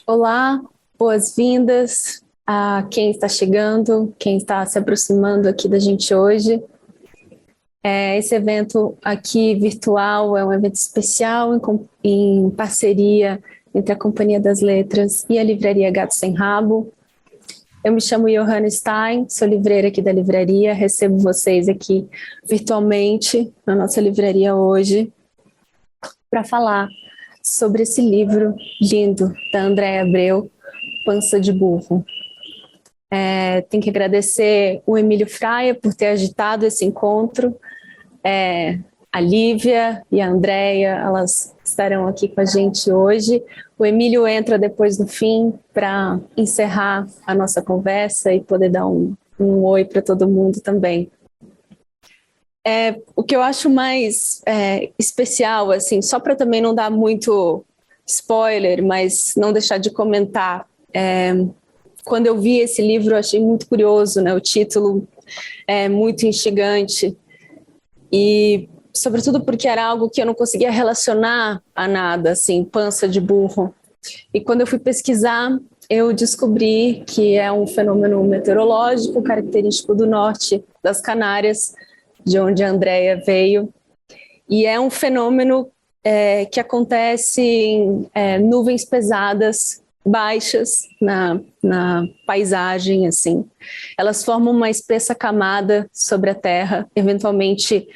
Olá, boas-vindas a quem está chegando, quem está se aproximando aqui da gente hoje. Esse evento aqui virtual é um evento especial em parceria entre a Companhia das Letras e a Livraria Gato Sem Rabo. Eu me chamo Johanna Stein, sou livreira aqui da livraria, recebo vocês aqui virtualmente na nossa livraria hoje para falar sobre esse livro lindo da Andréa Abreu, Pança de Burro. Tem que agradecer o Emílio Fraia por ter agitado esse encontro. A Lívia e a Andréia, elas estarão aqui com a gente hoje. O Emílio entra depois do fim para encerrar a nossa conversa e poder dar um oi para todo mundo também. O que eu acho mais especial, assim, só para também não dar muito spoiler, mas não deixar de comentar, quando eu vi esse livro eu achei muito curioso, né? O título é muito instigante e sobretudo porque era algo que eu não conseguia relacionar a nada, assim, pança de burro. E quando eu fui pesquisar, eu descobri que é um fenômeno meteorológico característico do norte das Canárias, de onde a Andréia veio, e é um fenômeno que acontece em nuvens pesadas, baixas na paisagem, assim. Elas formam uma espessa camada sobre a Terra, eventualmente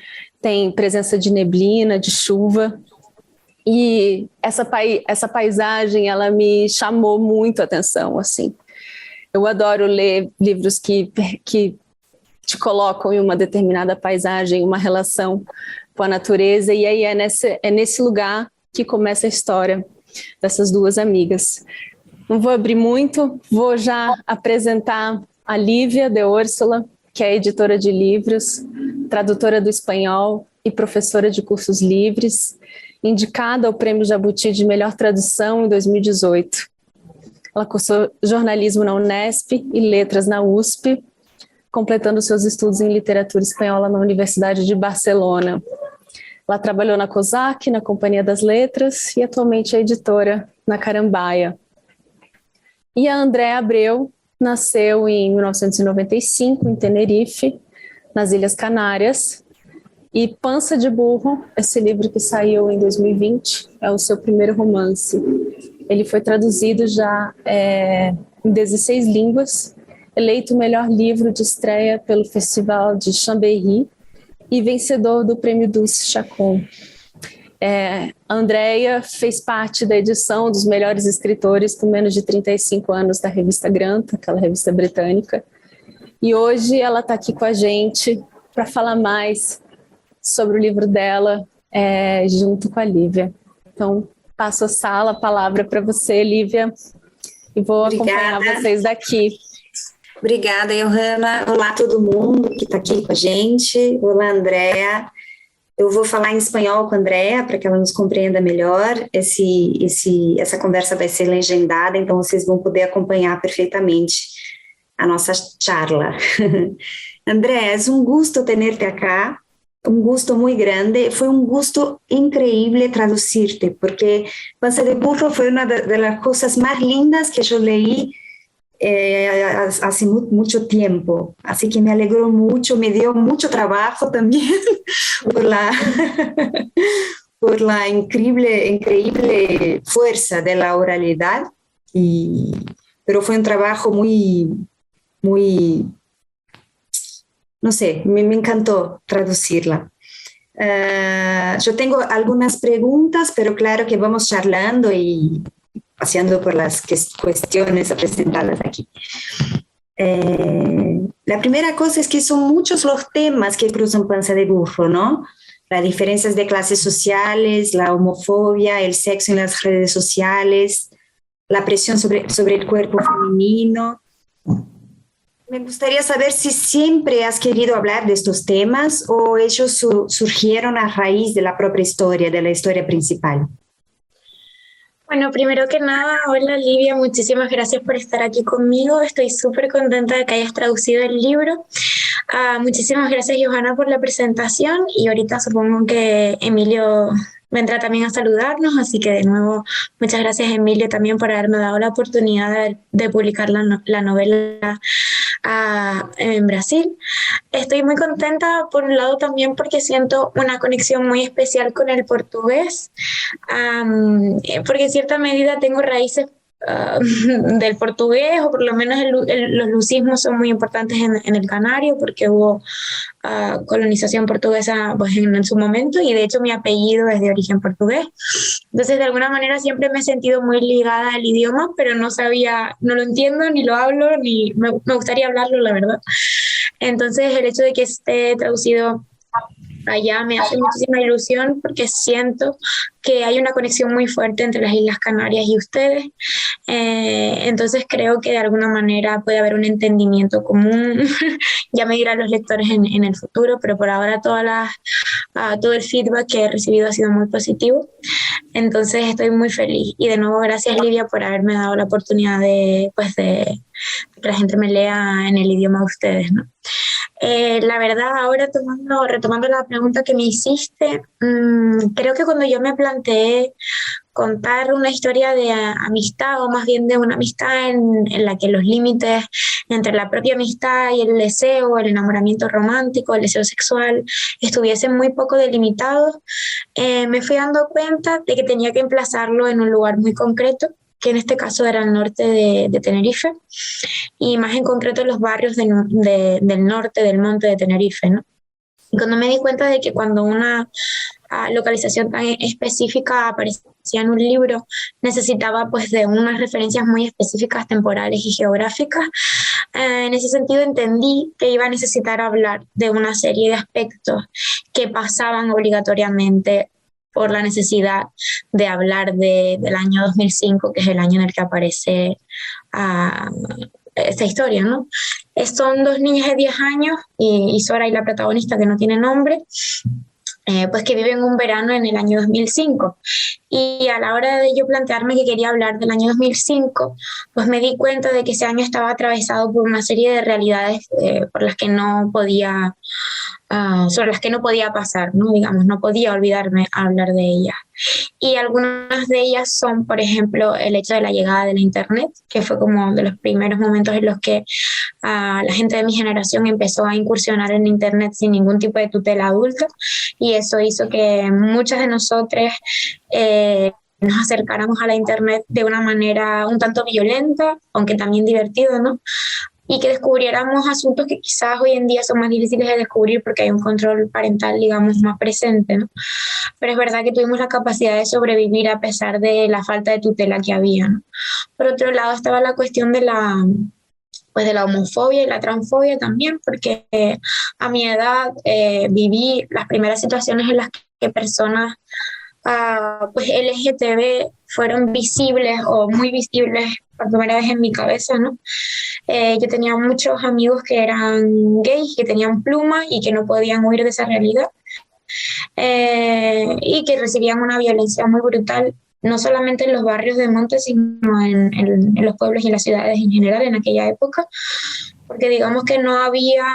tem presença de neblina, de chuva, e essa paisagem, ela me chamou muito a atenção, assim. Eu adoro ler livros que te colocam em uma determinada paisagem, uma relação com a natureza, e aí é nesse lugar que começa a história dessas duas amigas. Não vou abrir muito, vou já apresentar a Lívia de Úrsula, que é editora de livros, tradutora do espanhol e professora de cursos livres, indicada ao Prêmio Jabuti de Melhor Tradução em 2018. Ela cursou jornalismo na Unesp e letras na USP, completando seus estudos em literatura espanhola na Universidade de Barcelona. Ela trabalhou na COSAC, na Companhia das Letras, e atualmente é editora na Carambaia. E a Andréa Abreu nasceu em 1995, em Tenerife, nas Ilhas Canárias. E Pança de Burro, esse livro que saiu em 2020, é o seu primeiro romance. Ele foi traduzido já em 16 línguas, eleito o melhor livro de estreia pelo Festival de Chambéry e vencedor do Prêmio Dulce Chacon. A Andréia fez parte da edição dos melhores escritores com menos de 35 anos da revista Granta, aquela revista britânica, e hoje ela está aqui com a gente para falar mais sobre o livro dela, junto com a Lívia. Então, passo a palavra para você, Lívia, e vou acompanhar vocês daqui. Obrigada, Johanna. Olá, todo mundo que está aqui com a gente. Olá, Andréa. Eu vou falar em espanhol com a Andréa para que ela nos compreenda melhor. Essa conversa vai ser legendada, então vocês vão poder acompanhar perfeitamente a nossa charla. Andréa, é um gusto tenerte acá, un gusto muy grande. Fue un gusto increíble traducirte, porque Panza de Burro fue una de las cosas más lindas que yo leí hace mucho tiempo, así que me alegró mucho, me dio mucho trabajo también por la increíble fuerza de la oralidad, pero fue un trabajo muy, no sé, me encantó traducirla. Yo tengo algunas preguntas, pero claro que vamos charlando y paseando por las cuestiones presentadas aquí. La primera cosa es que son muchos los temas que cruzan Panza de Burro, ¿no? Las diferencias de clases sociales, la homofobia, el sexo en las redes sociales, la presión sobre el cuerpo femenino. Me gustaría saber si siempre has querido hablar de estos temas o ellos surgieron a raíz de la propia historia, de la historia principal. Bueno, primero que nada, hola Lívia, muchísimas gracias por estar aquí conmigo. Estoy súper contenta de que hayas traducido el libro. Muchísimas gracias, Johanna, por la presentación. Y ahorita supongo que Emilio vendrá también a saludarnos, así que de nuevo muchas gracias Emilio también por haberme dado la oportunidad de publicar la novela en Brasil. Estoy muy contenta por un lado también porque siento una conexión muy especial con el portugués, porque en cierta medida tengo raíces del portugués, o por lo menos los lucismos son muy importantes en el Canario porque hubo colonización portuguesa pues, en su momento, y de hecho mi apellido es de origen portugués. Entonces de alguna manera siempre me he sentido muy ligada al idioma, pero no lo entiendo, ni lo hablo, ni me gustaría hablarlo, la verdad. Entonces el hecho de que esté traducido allá me hace muchísima ilusión porque siento que hay una conexión muy fuerte entre las Islas Canarias y ustedes. Entonces creo que de alguna manera puede haber un entendimiento común. Ya me dirán los lectores en el futuro, pero por ahora todo el feedback que he recibido ha sido muy positivo. Entonces estoy muy feliz. Y de nuevo gracias Livia por haberme dado la oportunidad de que la gente me lea en el idioma de ustedes, ¿no? La verdad, ahora retomando la pregunta que me hiciste, creo que cuando yo me planteé contar una historia de amistad, o más bien de una amistad en la que los límites entre la propia amistad y el deseo, el enamoramiento romántico, el deseo sexual, estuviesen muy poco delimitados, me fui dando cuenta de que tenía que emplazarlo en un lugar muy concreto, que en este caso era el norte de Tenerife, y más en concreto los barrios del norte del monte de Tenerife, ¿no? Y cuando me di cuenta de que cuando una localización tan específica aparecía en un libro, necesitaba pues de unas referencias muy específicas temporales y geográficas, en ese sentido entendí que iba a necesitar hablar de una serie de aspectos que pasaban obligatoriamente por la necesidad de hablar del año 2005, que es el año en el que aparece esta historia, ¿no? Son dos niñas de 10 años, y Sora y la protagonista, que no tiene nombre, pues que viven un verano en el año 2005. Y a la hora de yo plantearme que quería hablar del año 2005, pues me di cuenta de que ese año estaba atravesado por una serie de realidades por las que no podía sobre las que no podía pasar, ¿no? Digamos, no podía olvidarme hablar de ellas. Y algunas de ellas son, por ejemplo, el hecho de la llegada de la Internet, que fue como de los primeros momentos en los que la gente de mi generación empezó a incursionar en Internet sin ningún tipo de tutela adulta, y eso hizo que muchas de nosotras nos acercáramos a la Internet de una manera un tanto violenta, aunque también divertida, ¿no? Y que descubriéramos asuntos que quizás hoy en día son más difíciles de descubrir porque hay un control parental, digamos, más presente, ¿no? Pero es verdad que tuvimos la capacidad de sobrevivir a pesar de la falta de tutela que había, ¿no? Por otro lado estaba la cuestión de la homofobia y la transfobia también, porque a mi edad viví las primeras situaciones en las que personas pues LGTB fueron visibles o muy visibles por primera vez en mi cabeza, ¿no? Yo tenía muchos amigos que eran gays, que tenían plumas y que no podían huir de esa realidad, y que recibían una violencia muy brutal, no solamente en los barrios de Monte, sino en los pueblos y las ciudades en general en aquella época, porque digamos que no había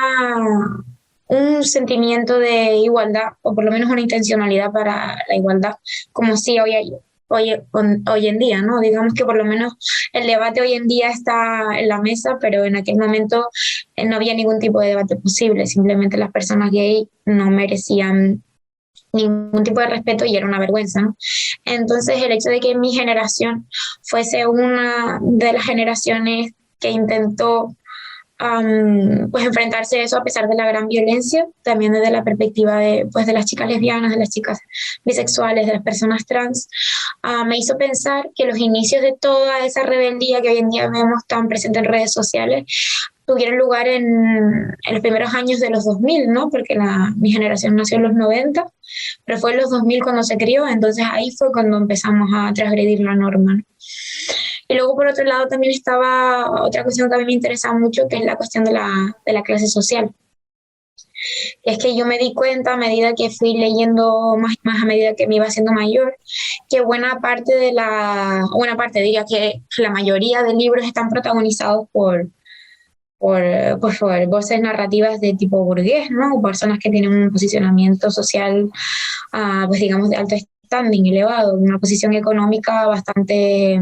un sentimiento de igualdad, o por lo menos una intencionalidad para la igualdad, como sí hoy en día, ¿no? Digamos que por lo menos el debate hoy en día está en la mesa, pero en aquel momento no había ningún tipo de debate posible, simplemente las personas gay no merecían ningún tipo de respeto y era una vergüenza, ¿no? Entonces el hecho de que mi generación fuese una de las generaciones que intentó pues enfrentarse a eso a pesar de la gran violencia, también desde la perspectiva de las chicas lesbianas, de las chicas bisexuales, de las personas trans, me hizo pensar que los inicios de toda esa rebeldía que hoy en día vemos tan presente en redes sociales tuvieron lugar en los primeros años de los 2000, ¿no? Porque mi generación nació en los 90, pero fue en los 2000 cuando se crió, entonces ahí fue cuando empezamos a transgredir la norma, ¿no? Y luego, por otro lado, también estaba otra cuestión que a mí me interesa mucho, que es la cuestión de la clase social. Es que yo me di cuenta a medida que fui leyendo más a medida que me iba haciendo mayor, que buena parte, diría que la mayoría de libros están protagonizados por voces narrativas de tipo burgués, ¿no? Personas que tienen un posicionamiento social, pues digamos, de alto estatus, standing elevado, una posición económica bastante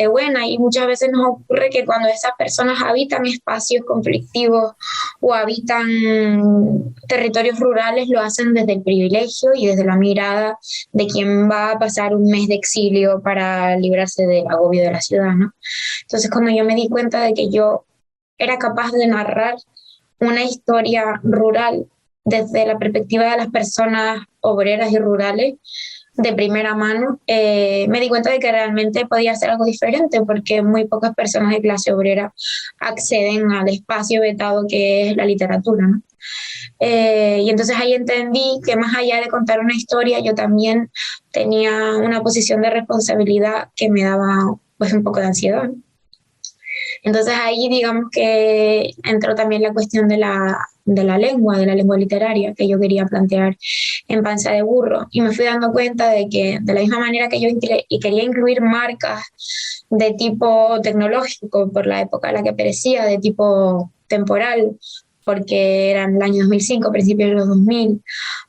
buena, y muchas veces nos ocurre que cuando esas personas habitan espacios conflictivos o habitan territorios rurales, lo hacen desde el privilegio y desde la mirada de quien va a pasar un mes de exilio para librarse del agobio de la ciudad, ¿no? Entonces, cuando yo me di cuenta de que yo era capaz de narrar una historia rural desde la perspectiva de las personas obreras y rurales, de primera mano, me di cuenta de que realmente podía hacer algo diferente, porque muy pocas personas de clase obrera acceden al espacio vetado que es la literatura, ¿no? Y entonces ahí entendí que más allá de contar una historia, yo también tenía una posición de responsabilidad que me daba pues un poco de ansiedad, ¿no? Entonces ahí digamos que entró también la cuestión de la lengua literaria que yo quería plantear en Panza de Burro, y me fui dando cuenta de que de la misma manera que yo quería incluir marcas de tipo tecnológico por la época en la que perecía, de tipo temporal, porque eran el año 2005, principios de los 2000,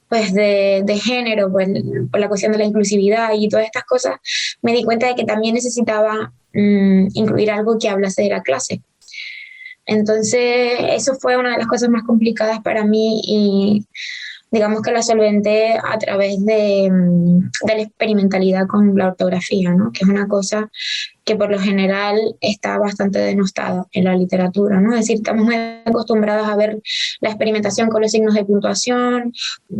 pues de género, pues, por la cuestión de la inclusividad y todas estas cosas, me di cuenta de que también necesitaba incluir algo que hablase de la clase. Entonces, eso fue una de las cosas más complicadas para mí, y digamos que la solventé a través de la experimentalidad con la ortografía, ¿no? Que es una cosa que por lo general está bastante denostada en la literatura, ¿no? Es decir, estamos muy acostumbrados a ver la experimentación con los signos de puntuación,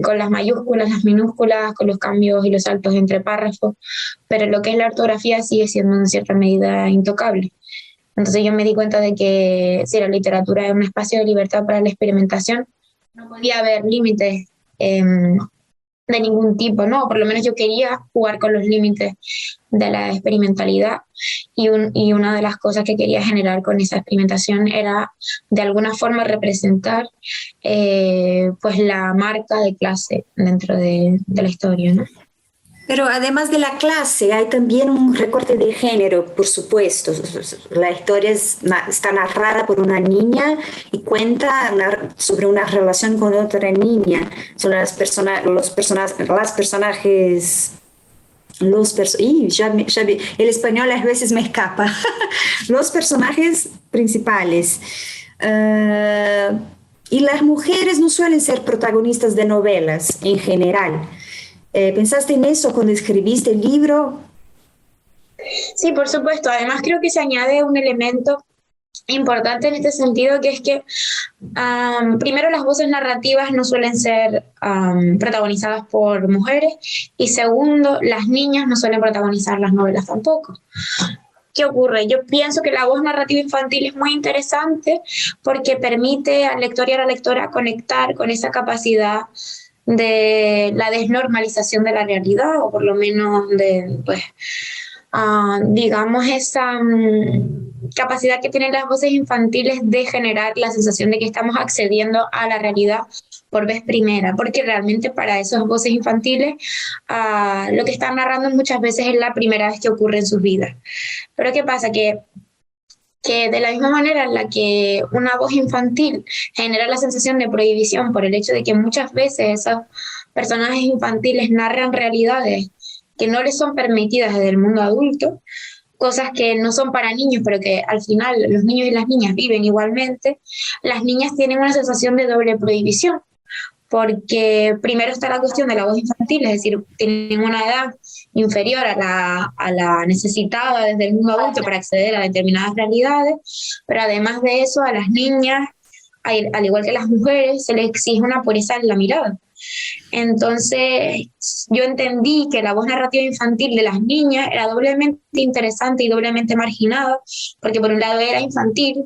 con las mayúsculas, las minúsculas, con los cambios y los saltos entre párrafos, pero lo que es la ortografía sigue siendo en cierta medida intocable. Entonces yo me di cuenta de que si la literatura es un espacio de libertad para la experimentación, no podía haber límites de ningún tipo, ¿no? Por lo menos yo quería jugar con los límites de la experimentalidad, y una de las cosas que quería generar con esa experimentación era de alguna forma representar pues la marca de clase dentro de la historia, ¿no? Pero además de la clase, hay también un recorte de género, por supuesto. La historia está narrada por una niña y cuenta sobre una relación con otra niña. Son las personajes, el español a veces me escapa. Los personajes principales. Y las mujeres no suelen ser protagonistas de novelas en general. ¿Pensaste en eso cuando escribiste el libro? Sí, por supuesto. Además creo que se añade un elemento importante en este sentido, que es que primero las voces narrativas no suelen ser protagonizadas por mujeres, y segundo, las niñas no suelen protagonizar las novelas tampoco. ¿Qué ocurre? Yo pienso que la voz narrativa infantil es muy interesante porque permite al lector y a la lectora conectar con esa capacidad de la desnormalización de la realidad, o por lo menos de, pues, digamos, esa capacidad que tienen las voces infantiles de generar la sensación de que estamos accediendo a la realidad por vez primera, porque realmente para esas voces infantiles lo que están narrando muchas veces es la primera vez que ocurre en sus vidas. Pero ¿qué pasa? Que de la misma manera en la que una voz infantil genera la sensación de prohibición por el hecho de que muchas veces esos personajes infantiles narran realidades que no les son permitidas desde el mundo adulto, cosas que no son para niños, pero que al final los niños y las niñas viven igualmente, las niñas tienen una sensación de doble prohibición, porque primero está la cuestión de la voz infantil, es decir, tienen una edad inferior a la necesitada desde el mundo adulto para acceder a determinadas realidades, pero además de eso a las niñas, al igual que a las mujeres, se les exige una pureza en la mirada. Entonces yo entendí que la voz narrativa infantil de las niñas era doblemente interesante y doblemente marginada, porque por un lado era infantil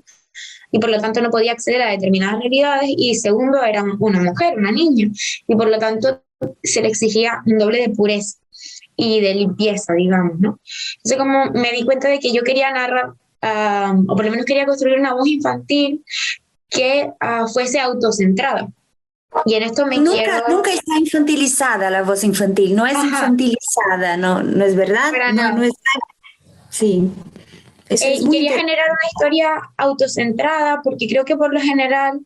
y por lo tanto no podía acceder a determinadas realidades, y segundo era una mujer, una niña, y por lo tanto se le exigía un doble de pureza y de limpieza, digamos, ¿no? Entonces como me di cuenta de que yo quería narrar, o por lo menos quería construir una voz infantil que fuese autocentrada. Y en esto Nunca está infantilizada la voz infantil, no es infantilizada, no es verdad. No es, sí. Quería generar una historia autocentrada, porque creo que por lo general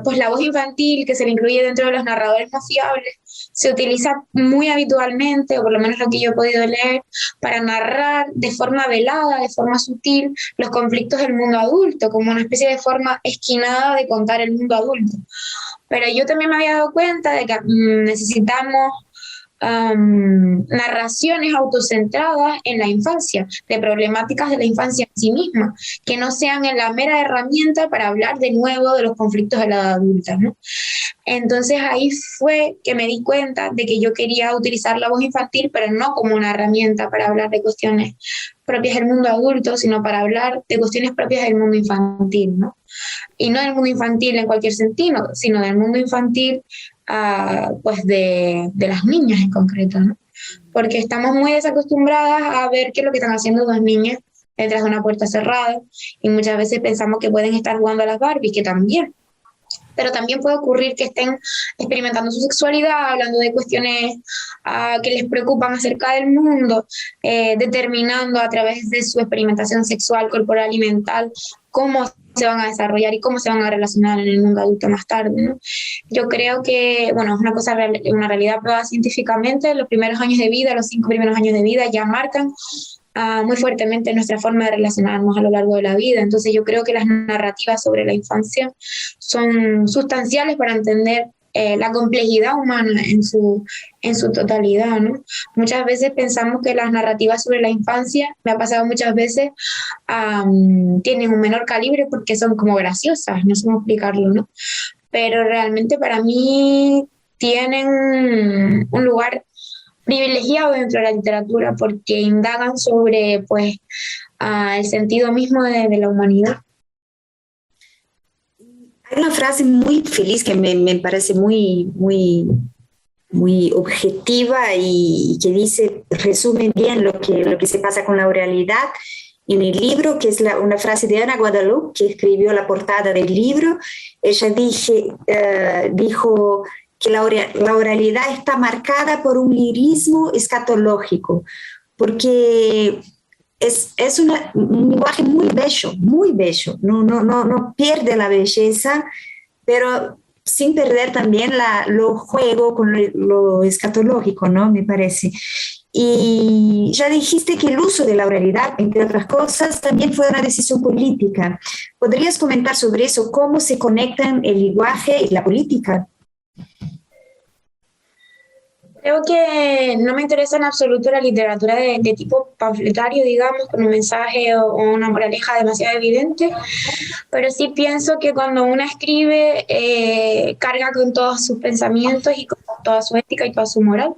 pues la voz infantil, que se le incluye dentro de los narradores más fiables, se utiliza muy habitualmente, o por lo menos lo que yo he podido leer, para narrar de forma velada, de forma sutil, los conflictos del mundo adulto, como una especie de forma esquinada de contar el mundo adulto. Pero yo también me había dado cuenta de que necesitamos narraciones autocentradas en la infancia, de problemáticas de la infancia en sí misma, que no sean en la mera herramienta para hablar de nuevo de los conflictos de la edad adulta, ¿no? Entonces ahí fue que me di cuenta de que yo quería utilizar la voz infantil, pero no como una herramienta para hablar de cuestiones propias del mundo adulto, sino para hablar de cuestiones propias del mundo infantil, ¿no? Y no del mundo infantil en cualquier sentido, sino del mundo infantil pues de las niñas en concreto, ¿no? Porque estamos muy desacostumbradas a ver qué es lo que están haciendo dos niñas detrás de una puerta cerrada, y muchas veces pensamos que pueden estar jugando a las Barbies, que también, pero también puede ocurrir que estén experimentando su sexualidad, hablando de cuestiones que les preocupan acerca del mundo, determinando a través de su experimentación sexual, corporal y mental cómo se van a desarrollar y cómo se van a relacionar en el mundo adulto más tarde, ¿no? Yo creo que, bueno, es una cosa, una realidad probada científicamente. Los primeros años de vida, los 5 primeros años de vida ya marcan muy fuertemente nuestra forma de relacionarnos a lo largo de la vida. Entonces yo creo que las narrativas sobre la infancia son sustanciales para entender la complejidad humana en su totalidad, ¿no? Muchas veces pensamos que las narrativas sobre la infancia, me ha pasado muchas veces, tienen un menor calibre porque son como graciosas, no sé cómo explicarlo, ¿no? Pero realmente para mí tienen un lugar privilegiado dentro de la literatura porque indagan sobre pues el sentido mismo de la humanidad. Hay una frase muy feliz que me parece muy objetiva y que dice, resume bien lo que se pasa con la oralidad en el libro, que es una frase de Ana Guadalupe, que escribió la portada del libro. Ella dijo que la oralidad está marcada por un lirismo escatológico, porque es un lenguaje muy bello, no pierde la belleza, pero sin perder también lo juego con lo escatológico, ¿no? Me parece. Y ya dijiste que el uso de la oralidad, entre otras cosas, también fue una decisión política. ¿Podrías comentar sobre eso? ¿Cómo se conectan el lenguaje y la política? Creo que no me interesa en absoluto la literatura de tipo panfletario, digamos, con un mensaje o una moraleja demasiado evidente, pero sí pienso que cuando una escribe, carga con todos sus pensamientos y con toda su ética y toda su moral.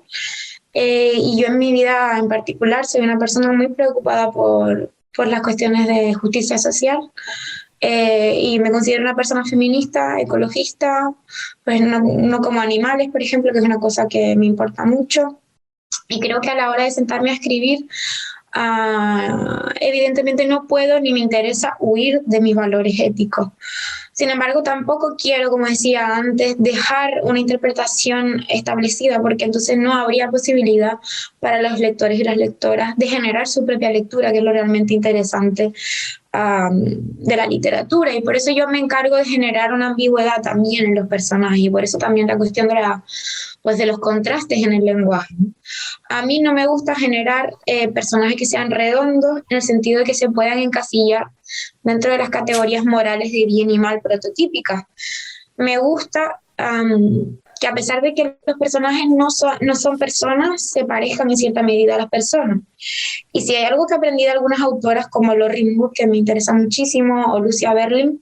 Y yo en mi vida en particular soy una persona muy preocupada por las cuestiones de justicia social. Y me considero una persona feminista, ecologista, pues no como animales, por ejemplo, que es una cosa que me importa mucho. Y creo que a la hora de sentarme a escribir, evidentemente no puedo ni me interesa huir de mis valores éticos. Sin embargo, tampoco quiero, como decía antes, dejar una interpretación establecida, porque entonces no habría posibilidad para los lectores y las lectoras de generar su propia lectura, que es lo realmente interesante de la literatura. Y por eso yo me encargo de generar una ambigüedad también en los personajes, y por eso también la cuestión de los contrastes en el lenguaje. A mí no me gusta generar personajes que sean redondos, en el sentido de que se puedan encasillar dentro de las categorías morales de bien y mal prototípicas. Me gusta que a pesar de que los personajes no son personas, se parezcan en cierta medida a las personas. Y si hay algo que aprendí de algunas autoras como Lorraine Wood, que me interesa muchísimo, o Lucia Berling,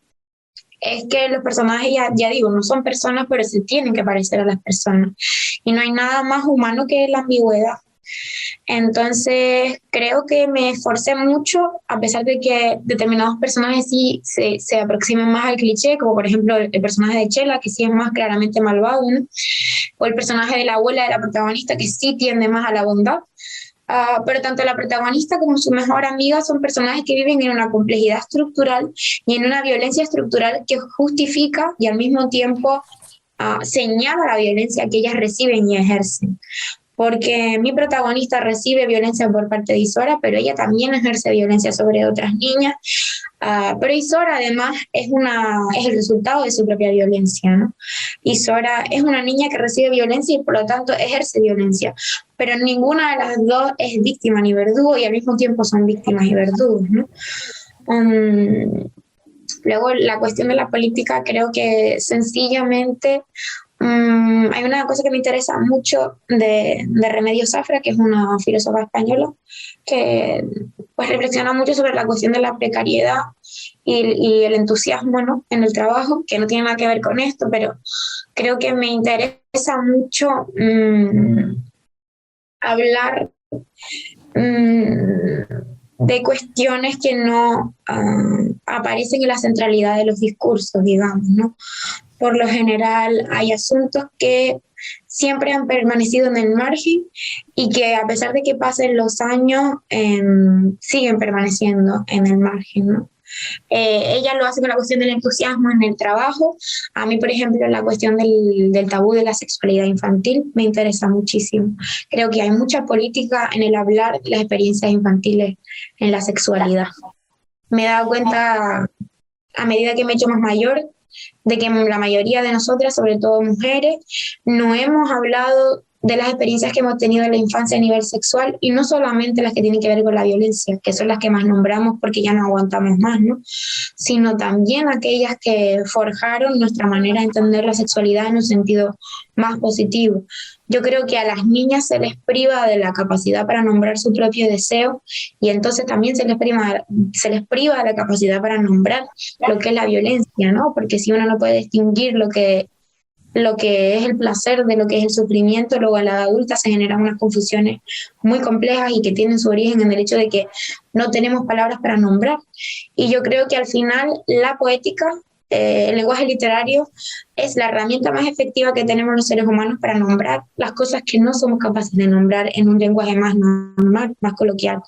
es que los personajes, ya digo, no son personas, pero se tienen que parecer a las personas. Y no hay nada más humano que la ambigüedad. Entonces, creo que me esforcé mucho, a pesar de que determinados personajes sí se aproximan más al cliché, como por ejemplo el personaje de Chela, que sí es más claramente malvado, ¿no? O el personaje de la abuela de la protagonista, que sí tiende más a la bondad. Pero tanto la protagonista como su mejor amiga son personajes que viven en una complejidad estructural y en una violencia estructural que justifica y al mismo tiempo señala la violencia que ellas reciben y ejercen. porque mi protagonista recibe violencia por parte de Isora, pero ella también ejerce violencia sobre otras niñas. Pero Isora además es el resultado de su propia violencia, ¿no? Isora es una niña que recibe violencia y por lo tanto ejerce violencia, pero ninguna de las dos es víctima ni verdugo y al mismo tiempo son víctimas y verdugos, ¿no? Luego la cuestión de la política, creo que sencillamente hay una cosa que me interesa mucho de Remedios Zafra, que es una filósofa española, que pues reflexiona mucho sobre la cuestión de la precariedad y el entusiasmo, ¿no?, en el trabajo, que no tiene nada que ver con esto, pero creo que me interesa mucho hablar de cuestiones que no aparecen en la centralidad de los discursos, digamos, ¿no? Por lo general hay asuntos que siempre han permanecido en el margen y que a pesar de que pasen los años siguen permaneciendo en el margen, ¿no? Ella lo hace con la cuestión del entusiasmo en el trabajo. A mí, por ejemplo, la cuestión del tabú de la sexualidad infantil me interesa muchísimo. Creo que hay mucha política en el hablar de las experiencias infantiles en la sexualidad. Me he dado cuenta, a medida que me he hecho más mayor, de que la mayoría de nosotras, sobre todo mujeres, no hemos hablado de las experiencias que hemos tenido en la infancia a nivel sexual, y no solamente las que tienen que ver con la violencia, que son las que más nombramos porque ya no aguantamos más, ¿no?, sino también aquellas que forjaron nuestra manera de entender la sexualidad en un sentido más positivo. Yo creo que a las niñas se les priva de la capacidad para nombrar su propio deseo, y entonces también se les priva de la capacidad para nombrar lo que es la violencia, ¿no? Porque si uno no puede distinguir lo que es el placer de lo que es el sufrimiento, luego en la edad adulta se generan unas confusiones muy complejas y que tienen su origen en el hecho de que no tenemos palabras para nombrar. Y yo creo que al final la poética, el lenguaje literario, es la herramienta más efectiva que tenemos los seres humanos para nombrar las cosas que no somos capaces de nombrar en un lenguaje más normal, más coloquial.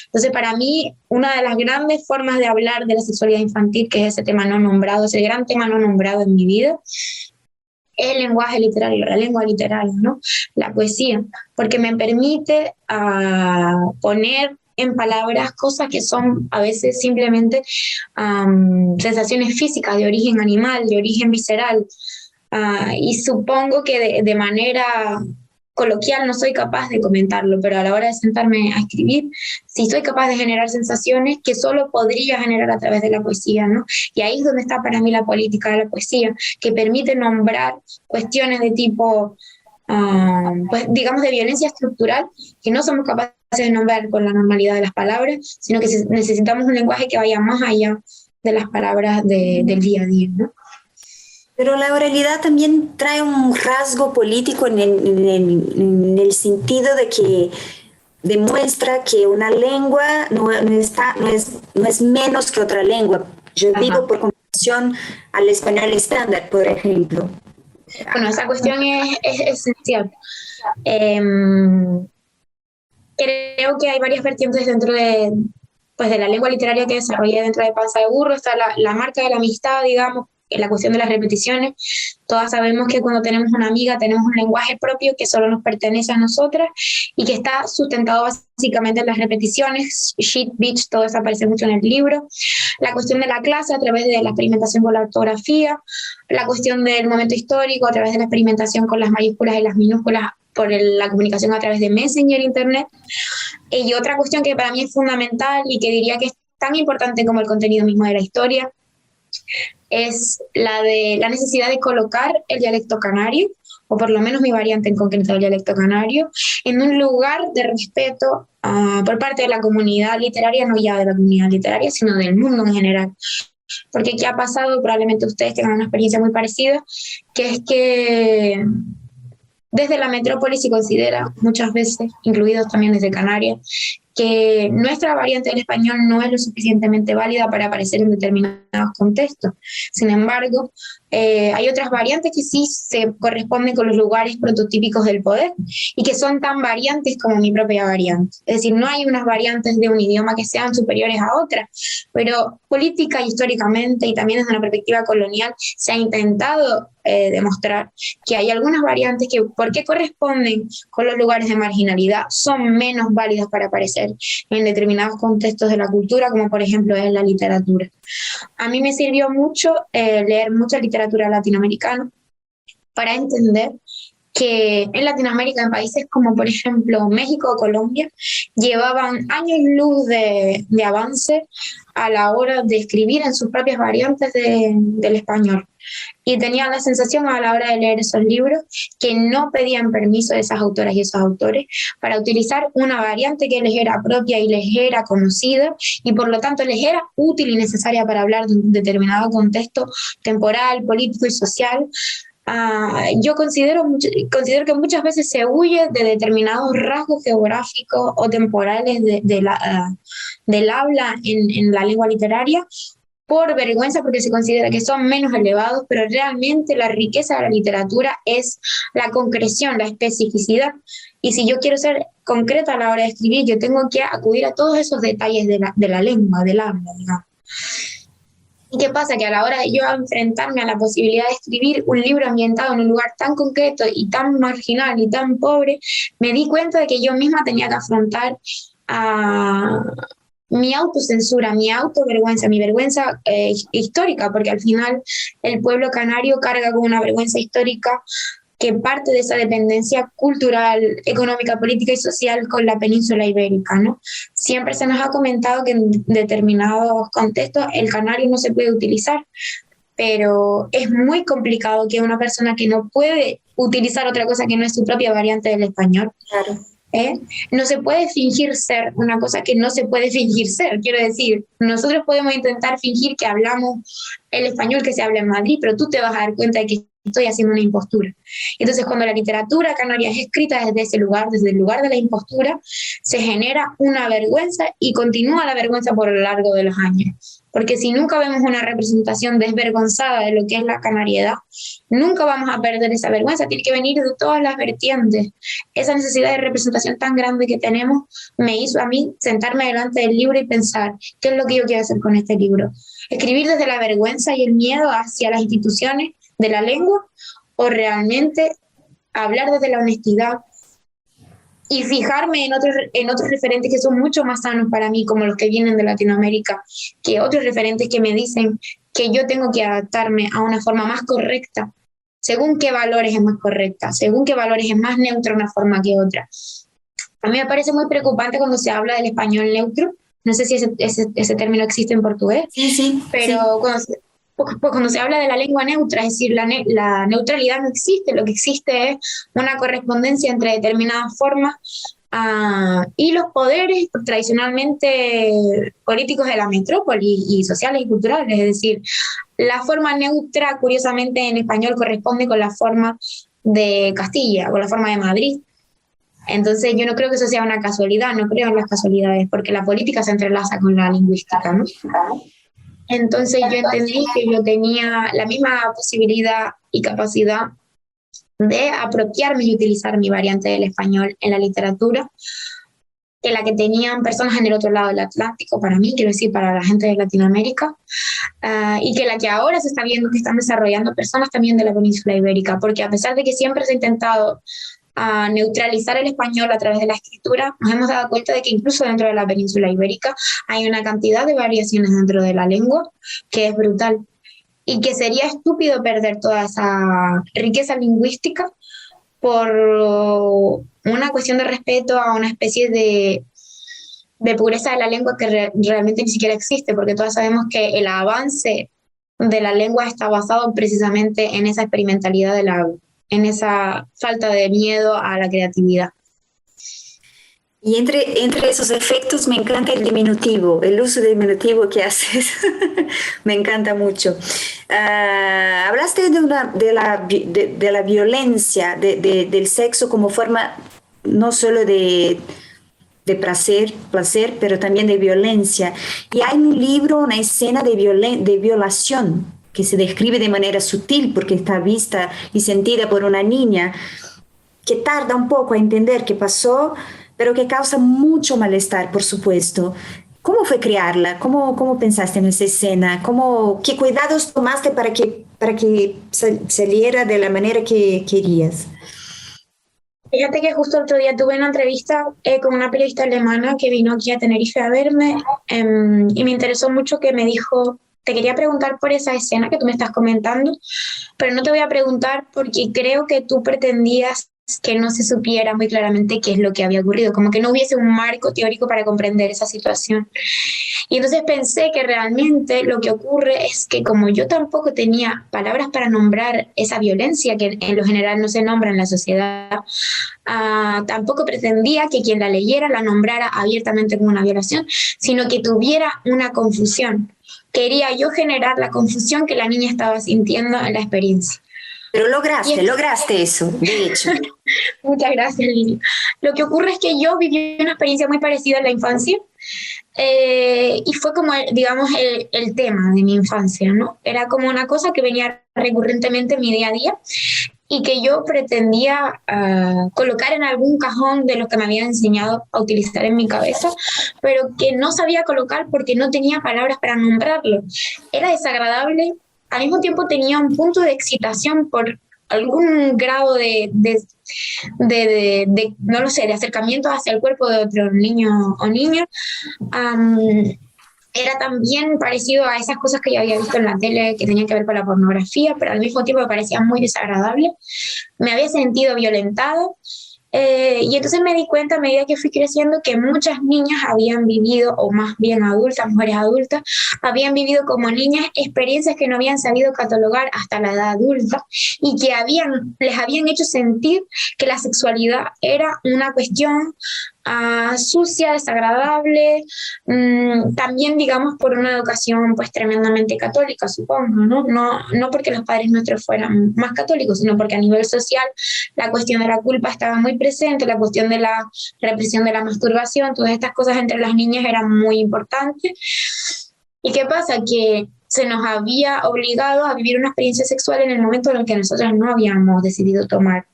Entonces, para mí, una de las grandes formas de hablar de la sexualidad infantil, que es ese tema no nombrado, es el gran tema no nombrado en mi vida, el lenguaje literario, la lengua literaria, ¿no?, la poesía, porque me permite poner en palabras cosas que son a veces simplemente sensaciones físicas de origen animal, de origen visceral, y supongo que de manera coloquial no soy capaz de comentarlo, pero a la hora de sentarme a escribir, sí soy capaz de generar sensaciones que solo podría generar a través de la poesía, ¿no? Y ahí es donde está para mí la política de la poesía, que permite nombrar cuestiones de tipo, pues digamos, de violencia estructural, que no somos capaces de nombrar con la normalidad de las palabras, sino que necesitamos un lenguaje que vaya más allá de las palabras del día a día, ¿no? Pero la oralidad también trae un rasgo político en el sentido de que demuestra que una lengua no es menos que otra lengua. Yo digo por comparación al español estándar, por ejemplo. Bueno, esa cuestión es esencial. Creo que hay varias vertientes dentro de la lengua literaria que desarrollé dentro de Panza de Burro. Está la marca de la amistad, digamos, la cuestión de las repeticiones. Todas sabemos que cuando tenemos una amiga tenemos un lenguaje propio que solo nos pertenece a nosotras y que está sustentado básicamente en las repeticiones. Shit, bitch, todo eso aparece mucho en el libro. La cuestión de la clase a través de la experimentación con la ortografía, la cuestión del momento histórico a través de la experimentación con las mayúsculas y las minúsculas por la comunicación a través de Messenger, Internet. Y otra cuestión que para mí es fundamental y que diría que es tan importante como el contenido mismo de la historia es la de la necesidad de colocar el dialecto canario, o por lo menos mi variante en concreto del dialecto canario, en un lugar de respeto por parte de la comunidad literaria, no ya de la comunidad literaria, sino del mundo en general. Porque ¿qué ha pasado? Probablemente ustedes tengan una experiencia muy parecida, que es que desde la metrópoli se considera muchas veces, incluidos también desde Canarias, que nuestra variante del español no es lo suficientemente válida para aparecer en determinados contextos. Sin embargo, hay otras variantes que sí se corresponden con los lugares prototípicos del poder y que son tan variantes como mi propia variante. Es decir, no hay unas variantes de un idioma que sean superiores a otras, pero política y históricamente y también desde una perspectiva colonial se ha intentado demostrar que hay algunas variantes que, porque corresponden con los lugares de marginalidad, son menos válidas para aparecer en determinados contextos de la cultura, como por ejemplo es la literatura. A mí me sirvió mucho leer mucha literatura latinoamericana para entender que en Latinoamérica, en países como por ejemplo México o Colombia, llevaban años luz de avance a la hora de escribir en sus propias variantes del español. Y tenía la sensación a la hora de leer esos libros que no pedían permiso de esas autoras y esos autores para utilizar una variante que les era propia y les era conocida y por lo tanto les era útil y necesaria para hablar de un determinado contexto temporal, político y social. Yo considero que muchas veces se huye de determinados rasgos geográficos o temporales del habla en la lengua literaria por vergüenza, porque se considera que son menos elevados, pero realmente la riqueza de la literatura es la concreción, la especificidad. Y si yo quiero ser concreta a la hora de escribir, yo tengo que acudir a todos esos detalles de la lengua, del habla, digamos. ¿Y qué pasa? Que a la hora de yo enfrentarme a la posibilidad de escribir un libro ambientado en un lugar tan concreto y tan marginal y tan pobre, me di cuenta de que yo misma tenía que afrontar mi autocensura, mi autovergüenza, mi vergüenza histórica, porque al final el pueblo canario carga con una vergüenza histórica que parte de esa dependencia cultural, económica, política y social con la península ibérica, ¿no? Siempre se nos ha comentado que en determinados contextos el canario no se puede utilizar, pero es muy complicado que una persona que no puede utilizar otra cosa que no es su propia variante del español, Claro. No se puede fingir ser una cosa que no se puede fingir ser. Quiero decir, nosotros podemos intentar fingir que hablamos el español que se habla en Madrid, pero tú te vas a dar cuenta de que estoy haciendo una impostura. Entonces, cuando la literatura canaria es escrita desde ese lugar, desde el lugar de la impostura, se genera una vergüenza y continúa la vergüenza por lo largo de los años. Porque si nunca vemos una representación desvergonzada de lo que es la canariedad, nunca vamos a perder esa vergüenza. Tiene que venir de todas las vertientes. Esa necesidad de representación tan grande que tenemos me hizo a mí sentarme delante del libro y pensar, ¿qué es lo que yo quiero hacer con este libro? ¿Escribir desde la vergüenza y el miedo hacia las instituciones de la lengua o realmente hablar desde la honestidad y fijarme en otros referentes que son mucho más sanos para mí, como los que vienen de Latinoamérica, que otros referentes que me dicen que yo tengo que adaptarme a una forma más correcta, según qué valores es más correcta, según qué valores es más neutra una forma que otra. A mí me parece muy preocupante cuando se habla del español neutro, no sé si ese término existe en portugués, Sí, pero sí. cuando se habla de la lengua neutra, es decir, la neutralidad no existe, lo que existe es una correspondencia entre determinadas formas y los poderes tradicionalmente políticos de la metrópoli y sociales y culturales, es decir, la forma neutra, curiosamente en español, corresponde con la forma de Castilla, con la forma de Madrid. Entonces yo no creo que eso sea una casualidad, no creo en las casualidades, porque la política se entrelaza con la lingüística, ¿no? Entonces yo entendí que yo tenía la misma posibilidad y capacidad de apropiarme y utilizar mi variante del español en la literatura que la que tenían personas en el otro lado del Atlántico, para mí, quiero decir, para la gente de Latinoamérica, y que la que ahora se está viendo que están desarrollando personas también de la península ibérica, porque a pesar de que siempre se ha intentado neutralizar el español a través de la escritura, nos hemos dado cuenta de que incluso dentro de la península ibérica hay una cantidad de variaciones dentro de la lengua que es brutal y que sería estúpido perder toda esa riqueza lingüística por una cuestión de respeto a una especie de pureza de la lengua que realmente ni siquiera existe, porque todos sabemos que el avance de la lengua está basado precisamente en esa experimentalidad en esa falta de miedo a la creatividad. Y entre esos efectos me encanta el diminutivo, el uso del diminutivo que haces, me encanta mucho. Hablaste de la violencia del sexo como forma no solo de de placer, pero también de violencia. Y hay en un libro una escena de violación que se describe de manera sutil porque está vista y sentida por una niña que tarda un poco a entender qué pasó, pero que causa mucho malestar, por supuesto. ¿Cómo fue crearla? ¿Cómo pensaste en esa escena? ¿Qué cuidados tomaste para que saliera de la manera que querías? Fíjate que justo el otro día tuve una entrevista con una periodista alemana que vino aquí a Tenerife a verme y me interesó mucho que me dijo, te quería preguntar por esa escena que tú me estás comentando, pero no te voy a preguntar porque creo que tú pretendías que no se supiera muy claramente qué es lo que había ocurrido, como que no hubiese un marco teórico para comprender esa situación. Y entonces pensé que realmente lo que ocurre es que como yo tampoco tenía palabras para nombrar esa violencia que en lo general no se nombra en la sociedad, tampoco pretendía que quien la leyera la nombrara abiertamente como una violación, sino que tuviera una confusión. Quería yo generar la confusión que la niña estaba sintiendo en la experiencia. Pero lograste eso, de hecho. Muchas gracias, Lili. Lo que ocurre es que yo viví una experiencia muy parecida en la infancia y fue como, digamos, el tema de mi infancia, ¿no? Era como una cosa que venía recurrentemente en mi día a día y que yo pretendía colocar en algún cajón de los que me habían enseñado a utilizar en mi cabeza, pero que no sabía colocar porque no tenía palabras para nombrarlo. Era desagradable, al mismo tiempo tenía un punto de excitación por algún grado no lo sé, de acercamiento hacia el cuerpo de otro niño o niña. Era también parecido a esas cosas que yo había visto en la tele que tenían que ver con la pornografía, pero al mismo tiempo me parecía muy desagradable. Me había sentido violentada. Y entonces me di cuenta a medida que fui creciendo que muchas niñas habían vivido, o más bien adultas, mujeres adultas, habían vivido como niñas experiencias que no habían sabido catalogar hasta la edad adulta y que les habían hecho sentir que la sexualidad era una cuestión sucia, desagradable, también digamos por una educación pues tremendamente católica, supongo, ¿no? No porque los padres nuestros fueran más católicos, sino porque a nivel social la cuestión de la culpa estaba muy presente, la cuestión de la represión de la masturbación, todas estas cosas entre las niñas eran muy importantes. ¿Y qué pasa? Que se nos había obligado a vivir una experiencia sexual en el momento en el que nosotros no habíamos decidido tomar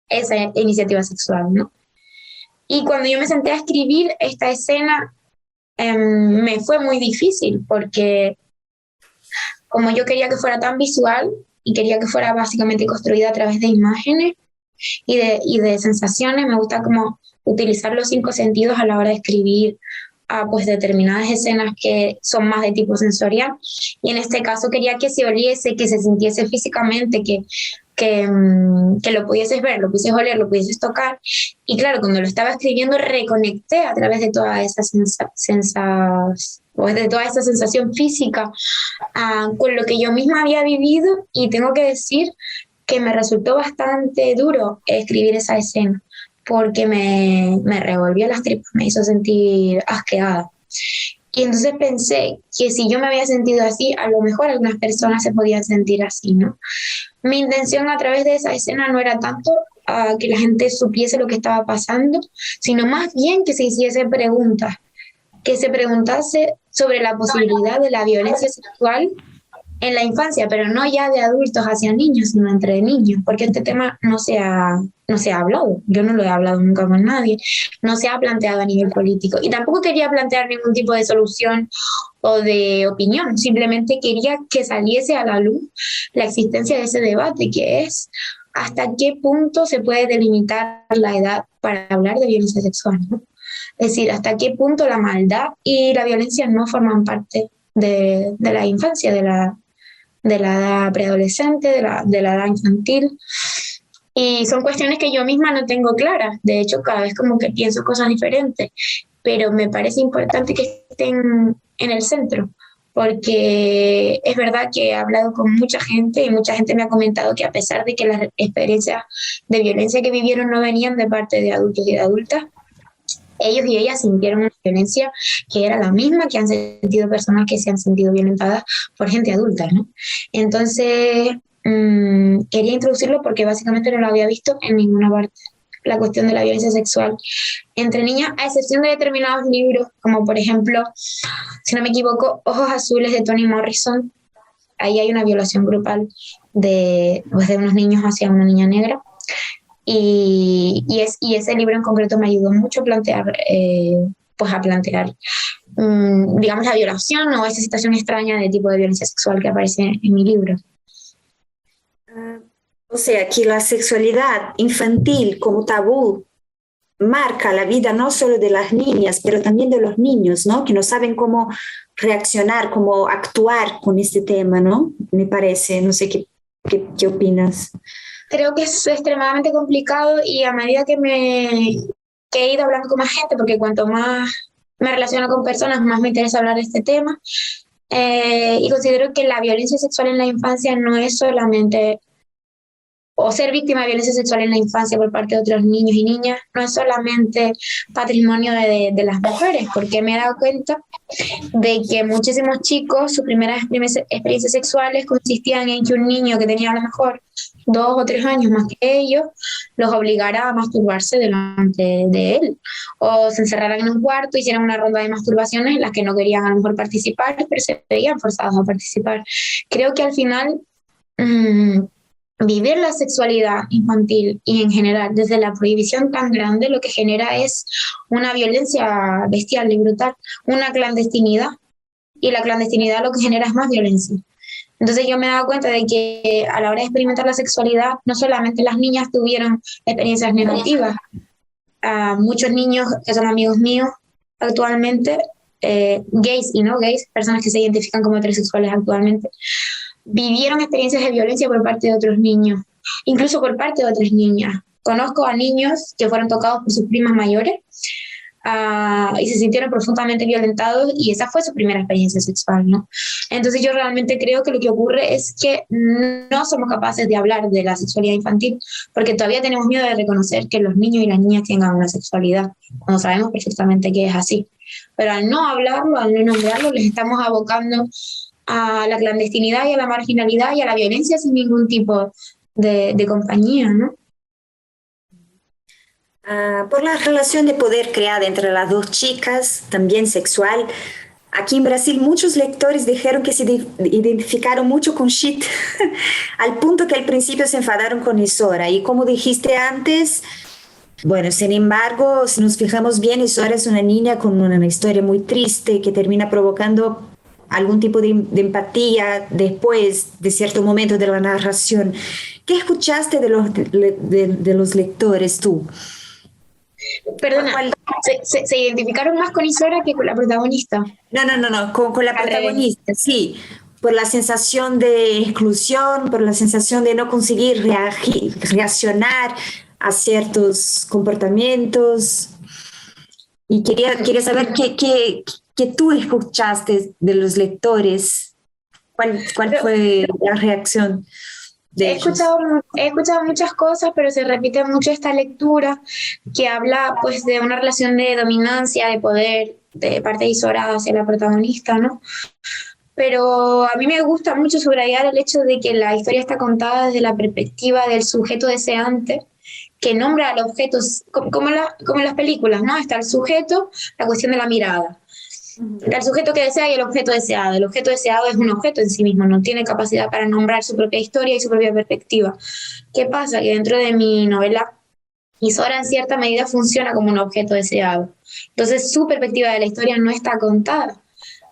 esa iniciativa sexual, ¿no? Y cuando yo me senté a escribir esta escena, me fue muy difícil porque como yo quería que fuera tan visual y quería que fuera básicamente construida a través de imágenes y de sensaciones, me gusta como utilizar los 5 sentidos a la hora de escribir pues determinadas escenas que son más de tipo sensorial. Y en este caso quería que se oliese, que se sintiese físicamente, que lo pudieses ver, lo pudieses oler, lo pudieses tocar. Y claro, cuando lo estaba escribiendo reconecté a través de toda esa de toda esa sensación física con lo que yo misma había vivido, y tengo que decir que me resultó bastante duro escribir esa escena porque me revolvió las tripas, me hizo sentir asqueada. Y entonces pensé que si yo me había sentido así, a lo mejor algunas personas se podían sentir así, ¿no? Mi intención a través de esa escena no era tanto que la gente supiese lo que estaba pasando, sino más bien que se hiciese preguntas, que se preguntase sobre la posibilidad de la violencia sexual en la infancia, pero no ya de adultos hacia niños, sino entre niños, porque este tema no se ha hablado. Yo no lo he hablado nunca con nadie, no se ha planteado a nivel político y tampoco quería plantear ningún tipo de solución o de opinión, simplemente quería que saliese a la luz la existencia de ese debate, que es hasta qué punto se puede delimitar la edad para hablar de violencia sexual, ¿no? Es decir, hasta qué punto la maldad y la violencia no forman parte de la infancia, de la edad preadolescente, de la edad infantil. Y son cuestiones que yo misma no tengo claras. De hecho, cada vez como que pienso cosas diferentes, pero me parece importante que estén en el centro, porque es verdad que he hablado con mucha gente y mucha gente me ha comentado que a pesar de que las experiencias de violencia que vivieron no venían de parte de adultos y de adultas, ellos y ellas sintieron una violencia que era la misma que han sentido personas que se han sentido violentadas por gente adulta, ¿no? Entonces, quería introducirlo porque básicamente no lo había visto en ninguna parte. la cuestión de la violencia sexual entre niñas, a excepción de determinados libros, como por ejemplo, si no me equivoco, Ojos Azules de Toni Morrison. Ahí hay una violación grupal pues de unos niños hacia una niña negra. Y ese libro en concreto me ayudó mucho a plantear, digamos, la violación o esa situación extraña de tipo de violencia sexual que aparece en mi libro. O sea, que la sexualidad infantil como tabú marca la vida no solo de las niñas, pero también de los niños, ¿no? Que no saben cómo reaccionar, cómo actuar con este tema, ¿no? Me parece, no sé qué opinas. Creo que es extremadamente complicado y a medida que he ido hablando con más gente, porque cuanto más me relaciono con personas, más me interesa hablar de este tema, y considero que la violencia sexual en la infancia no es solamente, o ser víctima de violencia sexual en la infancia por parte de otros niños y niñas, no es solamente patrimonio de las mujeres, porque me he dado cuenta de que muchísimos chicos, sus primeras experiencias sexuales consistían en que un niño que tenía a lo mejor 2 o 3 años más que ellos, los obligara a masturbarse delante de él, o se encerraran en un cuarto, hicieran una ronda de masturbaciones en las que no querían a lo mejor participar, pero se veían forzados a participar. Creo que al final vivir la sexualidad infantil y en general desde la prohibición tan grande lo que genera es una violencia bestial y brutal, una clandestinidad, y la clandestinidad lo que genera es más violencia. Entonces yo me he dado cuenta de que a la hora de experimentar la sexualidad no solamente las niñas tuvieron experiencias negativas, muchos niños que son amigos míos actualmente, gays y no gays, personas que se identifican como heterosexuales actualmente, vivieron experiencias de violencia por parte de otros niños, incluso por parte de otras niñas. Conozco a niños que fueron tocados por sus primas mayores y se sintieron profundamente violentados y esa fue su primera experiencia sexual, ¿no? Entonces yo realmente creo que lo que ocurre es que no somos capaces de hablar de la sexualidad infantil porque todavía tenemos miedo de reconocer que los niños y las niñas tengan una sexualidad, cuando sabemos perfectamente que es así. Pero al no hablarlo, al no nombrarlo, les estamos abocando a la clandestinidad y a la marginalidad y a la violencia sin ningún tipo de compañía, ¿no? Por la relación de poder creada entre las dos chicas, también sexual, aquí en Brasil muchos lectores dijeron que se identificaron mucho con Shit, al punto que al principio se enfadaron con Isora. Y como dijiste antes, bueno, sin embargo, si nos fijamos bien, Isora es una niña con una historia muy triste que termina provocando algún tipo de empatía después de cierto momento de la narración. ¿Qué escuchaste de los lectores tú? Perdona, ¿se identificaron más con Isora que con la protagonista? No, con la protagonista, sí. Por la sensación de exclusión, por la sensación de no conseguir reaccionar a ciertos comportamientos. Y quería saber qué tú escuchaste de los lectores. ¿Cuál fue la reacción de ellos? He escuchado muchas cosas, pero se repite mucho esta lectura que habla pues de una relación de dominancia, de poder de parte de Isora hacia la protagonista, ¿no? Pero a mí me gusta mucho subrayar el hecho de que la historia está contada desde la perspectiva del sujeto deseante, que nombra al objeto, como en las películas, ¿no? Está el sujeto, la cuestión de la mirada. El sujeto que desea y el objeto deseado. El objeto deseado es un objeto en sí mismo, no tiene capacidad para nombrar su propia historia y su propia perspectiva. ¿Qué pasa? Que dentro de mi novela, Isora en cierta medida funciona como un objeto deseado. Entonces su perspectiva de la historia no está contada.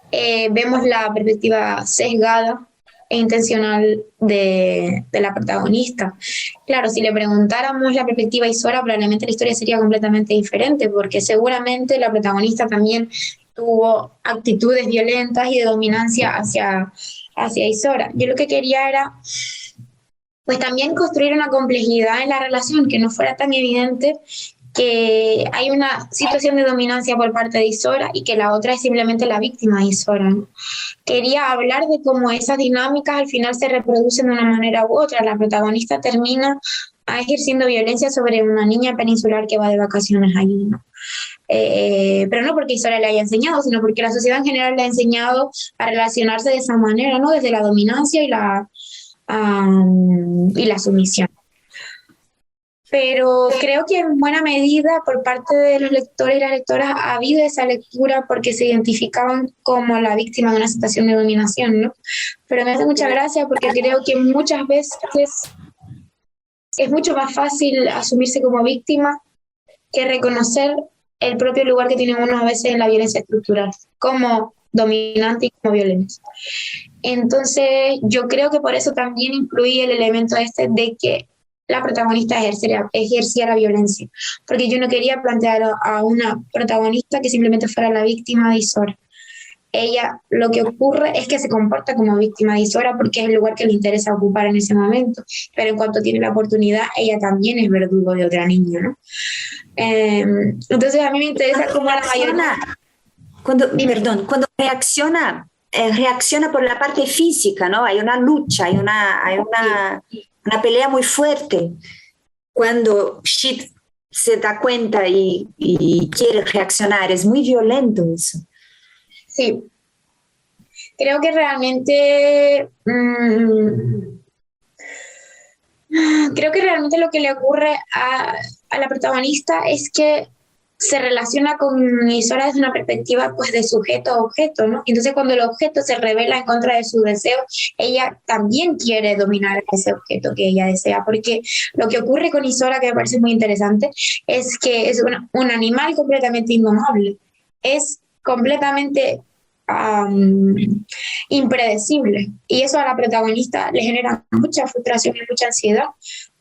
Vemos la perspectiva sesgada e intencional de la protagonista. Claro, si le preguntáramos la perspectiva a Isora, probablemente la historia sería completamente diferente, porque seguramente la protagonista también tuvo actitudes violentas y de dominancia hacia Isora. Yo lo que quería era pues también construir una complejidad en la relación que no fuera tan evidente que hay una situación de dominancia por parte de Isora y que la otra es simplemente la víctima de Isora, ¿no? Quería hablar de cómo esas dinámicas al final se reproducen de una manera u otra. La protagonista termina ejerciendo violencia sobre una niña peninsular que va de vacaciones allí, ¿no? Pero no porque Isora le haya enseñado, sino porque la sociedad en general le ha enseñado a relacionarse de esa manera, ¿no? Desde la dominancia y la sumisión. pero creo que en buena medida por parte de los lectores y las lectoras ha habido esa lectura porque se identificaban como la víctima de una situación de dominación, ¿no? Pero me hace mucha gracia porque creo que muchas veces es mucho más fácil asumirse como víctima que reconocer el propio lugar que tiene uno a veces en la violencia estructural, como dominante y como violento. Entonces, yo creo que por eso también incluí el elemento este de que la protagonista ejercía la violencia, porque yo no quería plantear a una protagonista que simplemente fuera la víctima de Isora. Ella, lo que ocurre es que se comporta como víctima de Isora porque es el lugar que le interesa ocupar en ese momento, pero en cuanto tiene la oportunidad, ella también es verdugo de otra niña, ¿no? Entonces a mí me interesa cómo la mayoría... Cuando reacciona por la parte física, ¿no? Hay una lucha, hay una pelea muy fuerte. Cuando Shit se da cuenta y quiere reaccionar, es muy violento eso. Sí, creo que realmente lo que le ocurre a la protagonista es que se relaciona con Isora desde una perspectiva pues de sujeto a objeto, ¿no? Entonces cuando el objeto se revela en contra de su deseo, ella también quiere dominar ese objeto que ella desea, porque lo que ocurre con Isora, que me parece muy interesante, es que es un animal completamente indomable, es completamente impredecible, y eso a la protagonista le genera mucha frustración y mucha ansiedad,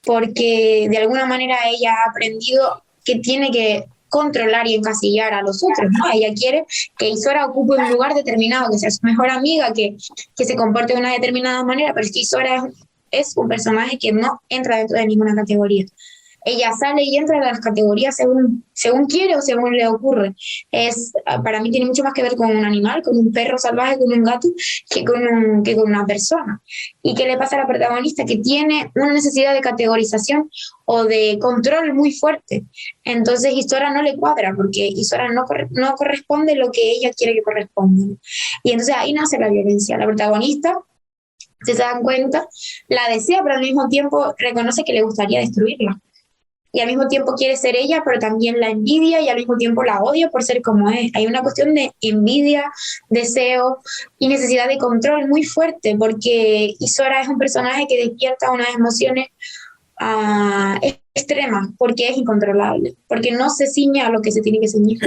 porque de alguna manera ella ha aprendido que tiene que controlar y encasillar a los otros, ¿no? Ella quiere que Isora ocupe un lugar determinado, que sea su mejor amiga, que se comporte de una determinada manera, pero es que Isora es un personaje que no entra dentro de ninguna categoría. Ella sale y entra en las categorías según quiere o según le ocurre. Para mí tiene mucho más que ver con un animal, con un perro salvaje, con un gato, que con una persona. ¿Y qué le pasa a la protagonista? Que tiene una necesidad de categorización o de control muy fuerte. Entonces Isora no le cuadra, porque Isora no corresponde lo que ella quiere que corresponda. Y entonces ahí nace la violencia. La protagonista, si se dan cuenta, la desea, pero al mismo tiempo reconoce que le gustaría destruirla. Y al mismo tiempo quiere ser ella, pero también la envidia y al mismo tiempo la odia por ser como es. Hay una cuestión de envidia, deseo y necesidad de control muy fuerte, porque Isora es un personaje que despierta unas emociones extremas, porque es incontrolable, porque no se ciñe a lo que se tiene que ceñir.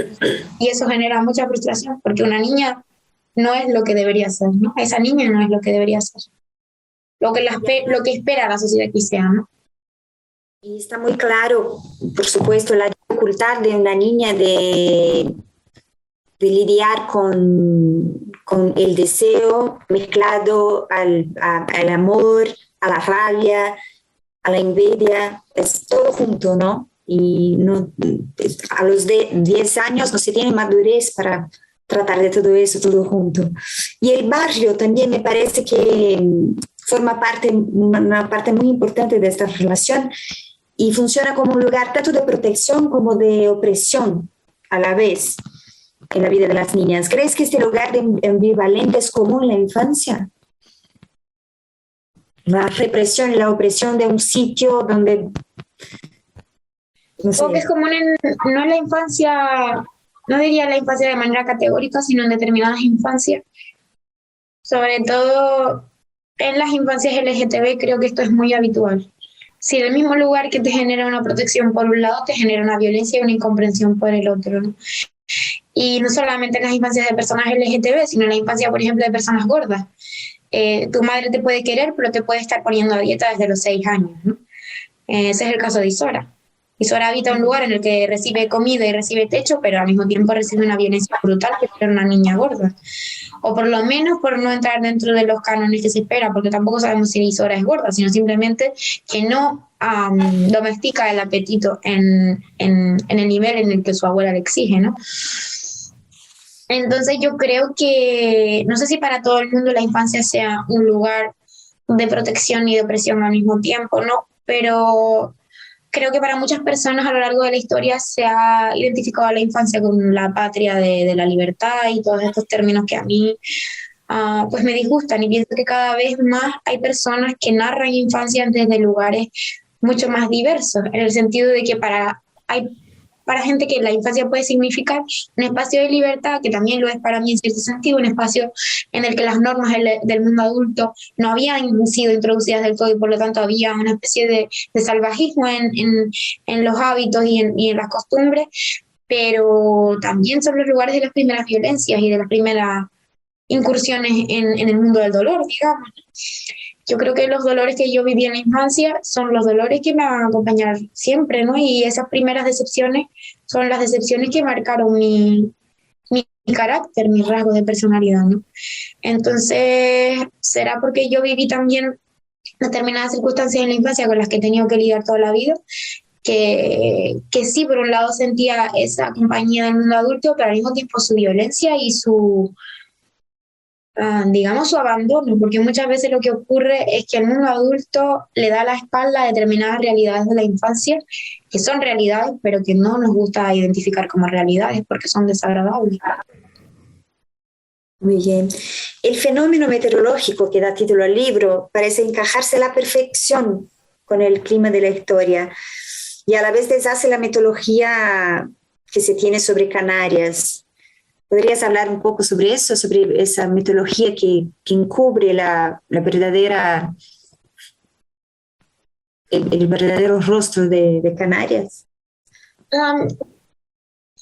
Y eso genera mucha frustración, porque una niña no es lo que debería ser, ¿no? Esa niña no es lo que debería ser. Lo que espera la sociedad que sea, ¿no? Y está muy claro, por supuesto, la dificultad de una niña de lidiar con el deseo mezclado al amor, a la rabia, a la envidia, es todo junto, ¿no? Y no, a los 10 años no se tiene madurez para tratar de todo eso, todo junto. Y el barrio también me parece que forma una parte muy importante de esta relación y funciona como un lugar tanto de protección como de opresión a la vez en la vida de las niñas. ¿Crees que este lugar de ambivalente es común en la infancia? La represión y la opresión de un sitio donde... No sé. Es común no en la infancia, no diría la infancia de manera categórica, sino en determinadas infancias. Sobre todo en las infancias LGTB creo que esto es muy habitual. Si el mismo lugar que te genera una protección por un lado, te genera una violencia y una incomprensión por el otro, ¿no? Y no solamente en las infancias de personas LGTB, sino en la infancia, por ejemplo, de personas gordas. Tu madre te puede querer, pero te puede estar poniendo a dieta desde los 6 años, ¿no? Ese es el caso de Isora. Isora habita un lugar en el que recibe comida y recibe techo, pero al mismo tiempo recibe una violencia brutal que es una niña gorda. O por lo menos por no entrar dentro de los cánones que se espera, porque tampoco sabemos si Isora es gorda, sino simplemente que no domestica el apetito en el nivel en el que su abuela le exige, ¿no? Entonces yo creo que, no sé si para todo el mundo la infancia sea un lugar de protección y de opresión al mismo tiempo, ¿no? Pero creo que para muchas personas a lo largo de la historia se ha identificado a la infancia con la patria de la libertad y todos estos términos que a mí pues me disgustan, y pienso que cada vez más hay personas que narran infancias desde lugares mucho más diversos, en el sentido de que para gente que la infancia puede significar un espacio de libertad, que también lo es para mí en cierto sentido, un espacio en el que las normas del mundo adulto no habían sido introducidas del todo y por lo tanto había una especie de salvajismo en los hábitos y en las costumbres, pero también son los lugares de las primeras violencias y de las primeras incursiones en el mundo del dolor, digamos. Yo creo que los dolores que yo viví en la infancia son los dolores que me van a acompañar siempre, ¿no? Y esas primeras decepciones son las decepciones que marcaron mi carácter, mis rasgos de personalidad, ¿no? Entonces, será porque yo viví también determinadas circunstancias en la infancia con las que he tenido que lidiar toda la vida, que sí, por un lado sentía esa compañía del mundo adulto, pero al mismo tiempo su violencia y digamos, su abandono, porque muchas veces lo que ocurre es que el mundo adulto le da la espalda a determinadas realidades de la infancia, que son realidades, pero que no nos gusta identificar como realidades porque son desagradables. Muy bien. El fenómeno meteorológico que da título al libro parece encajarse a la perfección con el clima de la historia y a la vez deshace la mitología que se tiene sobre Canarias. ¿Podrías hablar un poco sobre eso, sobre esa mitología que encubre la verdadera, el verdadero rostro de Canarias?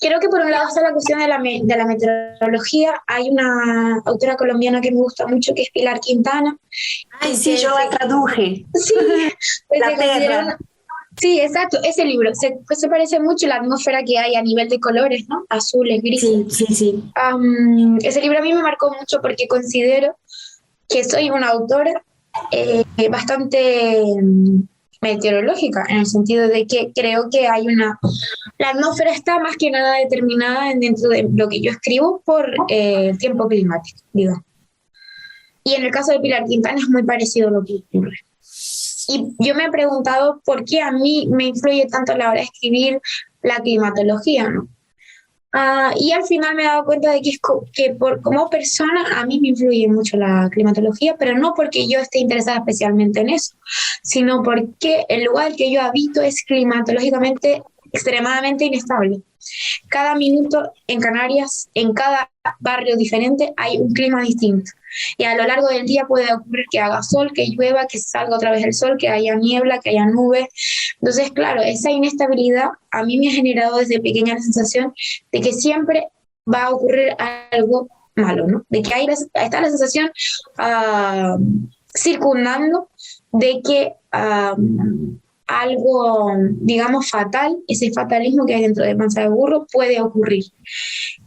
Creo que por un lado está la cuestión de la meteorología. Hay una autora colombiana que me gusta mucho, que es Pilar Quintana. Ay, sí, yo la traduje. Sí, pues La Tierra. Sí, exacto, ese libro se parece mucho a la atmósfera que hay a nivel de colores, ¿no? Azules, grises. Sí, sí, sí. Ese libro a mí me marcó mucho porque considero que soy una autora bastante meteorológica, en el sentido de que creo que la atmósfera está más que nada determinada dentro de lo que yo escribo por el tiempo climático, digo. Y en el caso de Pilar Quintana es muy parecido a lo que ocurre. Y yo me he preguntado por qué a mí me influye tanto a la hora de escribir la climatología, ¿no? Y al final me he dado cuenta de que como persona a mí me influye mucho la climatología, pero no porque yo esté interesada especialmente en eso, sino porque el lugar que yo habito es climatológicamente extremadamente inestable. Cada minuto en Canarias, en cada barrio diferente, hay un clima distinto. Y a lo largo del día puede ocurrir que haga sol, que llueva, que salga otra vez el sol, que haya niebla, que haya nubes. Entonces, claro, esa inestabilidad a mí me ha generado desde pequeña la sensación de que siempre va a ocurrir algo malo, ¿no? De que está la sensación circundando de que algo, digamos, fatal, ese fatalismo que hay dentro de Panza de Burro, puede ocurrir.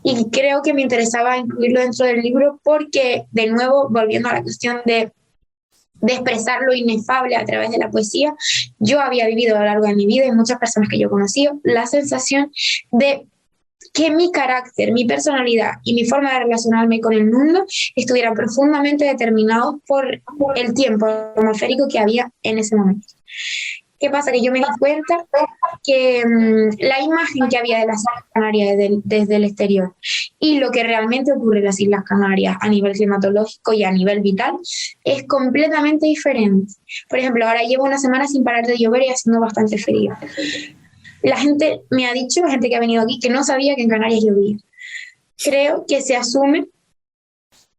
Y creo que me interesaba incluirlo dentro del libro porque, de nuevo, volviendo a la cuestión de expresar lo inefable a través de la poesía, yo había vivido a lo largo de mi vida y muchas personas que yo conocí la sensación de que mi carácter, mi personalidad y mi forma de relacionarme con el mundo estuvieran profundamente determinados por el tiempo atmosférico que había en ese momento. ¿Qué pasa? Que yo me di cuenta que la imagen que había de las Islas Canarias desde el exterior y lo que realmente ocurre en las Islas Canarias a nivel climatológico y a nivel vital es completamente diferente. Por ejemplo, ahora llevo una semana sin parar de llover y haciendo bastante frío. La gente me ha dicho, la gente que ha venido aquí, que no sabía que en Canarias llovía. Creo que se asume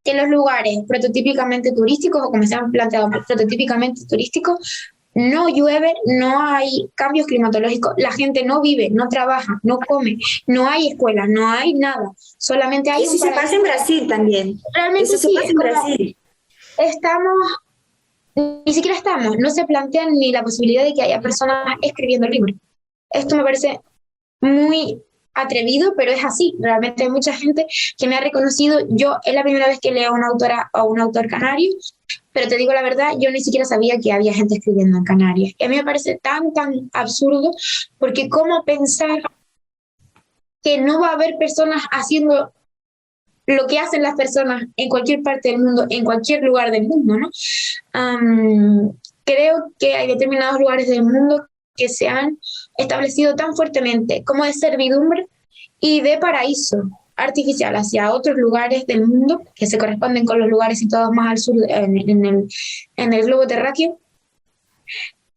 que los lugares prototípicamente turísticos, o como se han planteado, prototípicamente turísticos, no llueve, no hay cambios climatológicos, la gente no vive, no trabaja, no come, no hay escuelas, no hay nada, solamente hay Eso se pasa en Brasil también. Realmente eso se pasa en Brasil. Ni siquiera estamos, no se plantean ni la posibilidad de que haya personas escribiendo libros. Esto me parece muy atrevido, pero es así. Realmente hay mucha gente que me ha reconocido. Yo es la primera vez que leo a una autora o un autor canario, pero te digo la verdad, yo ni siquiera sabía que había gente escribiendo en Canarias. Y a mí me parece tan absurdo, porque cómo pensar que no va a haber personas haciendo lo que hacen las personas en cualquier parte del mundo, en cualquier lugar del mundo, ¿no? Creo que hay determinados lugares del mundo que se han establecido tan fuertemente como de servidumbre y de paraíso artificial hacia otros lugares del mundo que se corresponden con los lugares situados más al sur en el globo terráqueo,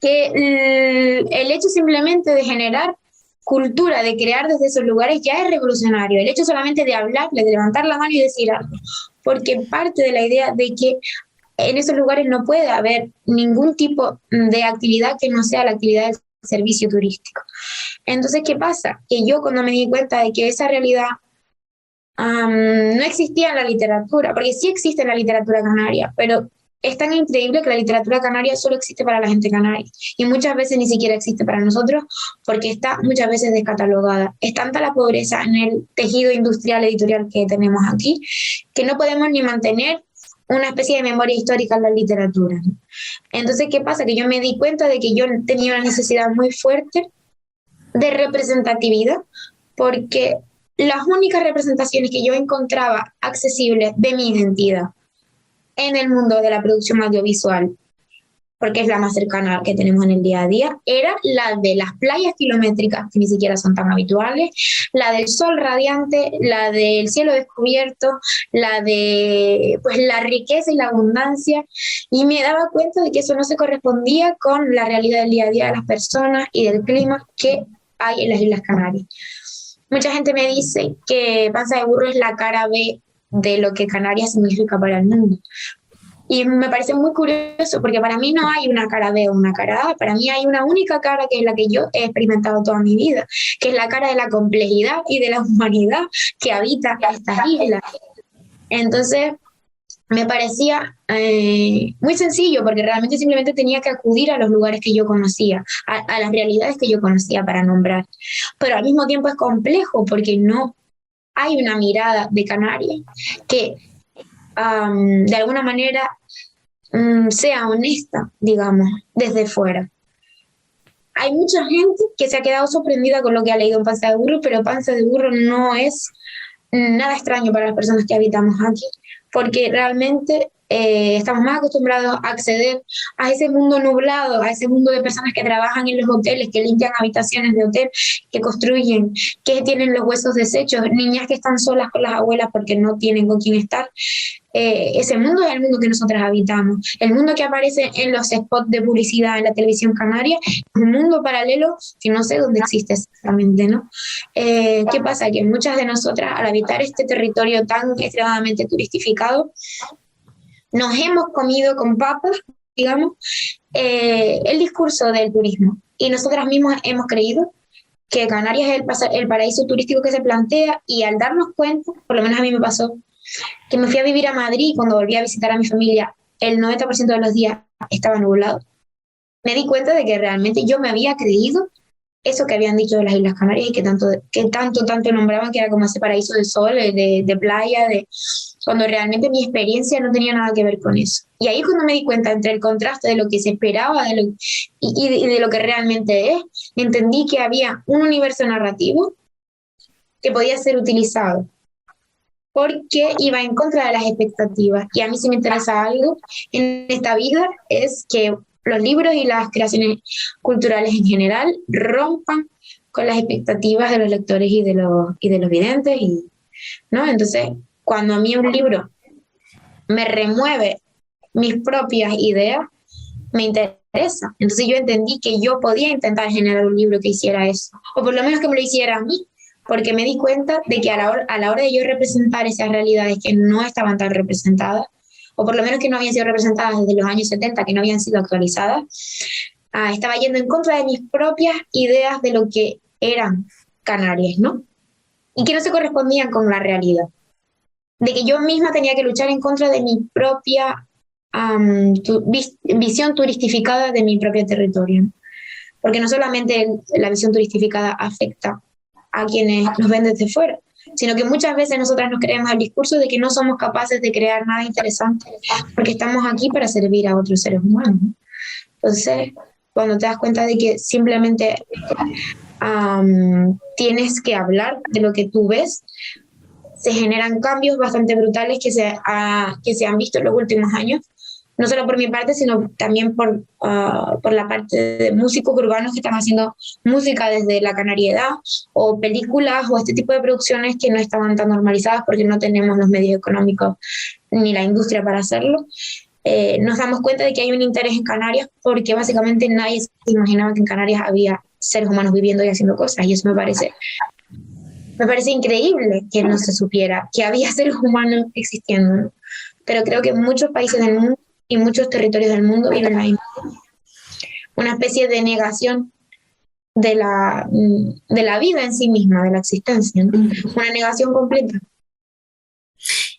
que el hecho simplemente de generar cultura, de crear desde esos lugares, ya es revolucionario. El hecho solamente de hablarle, de levantar la mano y decir algo, porque parte de la idea de que en esos lugares no puede haber ningún tipo de actividad que no sea la actividad del servicio turístico. Entonces, ¿qué pasa? Que yo cuando me di cuenta de que esa realidad no existía en la literatura, porque sí existe en la literatura canaria, pero es tan increíble que la literatura canaria solo existe para la gente canaria y muchas veces ni siquiera existe para nosotros porque está muchas veces descatalogada. Es tanta la pobreza en el tejido industrial editorial que tenemos aquí que no podemos ni mantener una especie de memoria histórica en la literatura. Entonces, ¿qué pasa? Que yo me di cuenta de que yo tenía una necesidad muy fuerte de representatividad porque las únicas representaciones que yo encontraba accesibles de mi identidad en el mundo de la producción audiovisual, porque es la más cercana que tenemos en el día a día, era la de las playas kilométricas, que ni siquiera son tan habituales, la del sol radiante, la del cielo descubierto, la de pues la riqueza y la abundancia, y me daba cuenta de que eso no se correspondía con la realidad del día a día de las personas y del clima que hay en las Islas Canarias. Mucha gente me dice que Panza de Burro es la cara B de lo que Canarias significa para el mundo. Y me parece muy curioso porque para mí no hay una cara B o una cara A, para mí hay una única cara que es la que yo he experimentado toda mi vida, que es la cara de la complejidad y de la humanidad que habita estas islas. Entonces me parecía muy sencillo porque realmente simplemente tenía que acudir a los lugares que yo conocía, a las realidades que yo conocía para nombrar. Pero al mismo tiempo es complejo porque no hay una mirada de Canarias que de alguna manera sea honesta, digamos, desde fuera. Hay mucha gente que se ha quedado sorprendida con lo que ha leído en Panza de Burro, pero Panza de Burro no es nada extraño para las personas que habitamos aquí, porque realmente estamos más acostumbrados a acceder a ese mundo nublado, a ese mundo de personas que trabajan en los hoteles, que limpian habitaciones de hotel, que construyen, que tienen los huesos deshechos, niñas que están solas con las abuelas porque no tienen con quién estar. Ese mundo es el mundo que nosotras habitamos. El mundo que aparece en los spots de publicidad en la televisión canaria es un mundo paralelo que no sé dónde existe exactamente, ¿no? ¿Qué pasa? Que muchas de nosotras, al habitar este territorio tan extremadamente turistificado, nos hemos comido con papas, digamos, el discurso del turismo. Y nosotras mismas hemos creído que Canarias es el paraíso turístico que se plantea, y al darnos cuenta, por lo menos a mí me pasó, que me fui a vivir a Madrid y cuando volví a visitar a mi familia, el 90% de los días estaba nublado. Me di cuenta de que realmente yo me había creído eso que habían dicho de las Islas Canarias y que tanto nombraban que era como ese paraíso de sol, de playa, cuando realmente mi experiencia no tenía nada que ver con eso. Y ahí es cuando me di cuenta entre el contraste de lo que se esperaba y de lo que realmente es, entendí que había un universo narrativo que podía ser utilizado porque iba en contra de las expectativas. Y a mí si me interesa algo en esta vida es que los libros y las creaciones culturales en general rompan con las expectativas de los lectores y de los videntes, ¿no? Entonces, cuando a mí un libro me remueve mis propias ideas, me interesa. Entonces yo entendí que yo podía intentar generar un libro que hiciera eso, o por lo menos que me lo hiciera a mí, porque me di cuenta de que a la hora de yo representar esas realidades que no estaban tan representadas, o por lo menos que no habían sido representadas desde los años 70, que no habían sido actualizadas, estaba yendo en contra de mis propias ideas de lo que eran Canarias, ¿no? Y que no se correspondían con la realidad. De que yo misma tenía que luchar en contra de mi propia visión turistificada de mi propio territorio. Porque no solamente la visión turistificada afecta a quienes nos ven desde fuera, sino que muchas veces nosotras nos creemos el discurso de que no somos capaces de crear nada interesante porque estamos aquí para servir a otros seres humanos. Entonces, cuando te das cuenta de que simplemente tienes que hablar de lo que tú ves, se generan cambios bastante brutales que se han visto en los últimos años, no solo por mi parte, sino también por la parte de músicos urbanos que están haciendo música desde la canariedad, o películas o este tipo de producciones que no estaban tan normalizadas porque no tenemos los medios económicos ni la industria para hacerlo. nos damos cuenta de que hay un interés en Canarias porque básicamente nadie se imaginaba que en Canarias había seres humanos viviendo y haciendo cosas, y eso me parece increíble que no se supiera que había seres humanos existiendo, ¿no? Pero creo que en muchos países del mundo y muchos territorios del mundo vive una especie de negación de la vida en sí misma, de la existencia, ¿no? Una negación completa.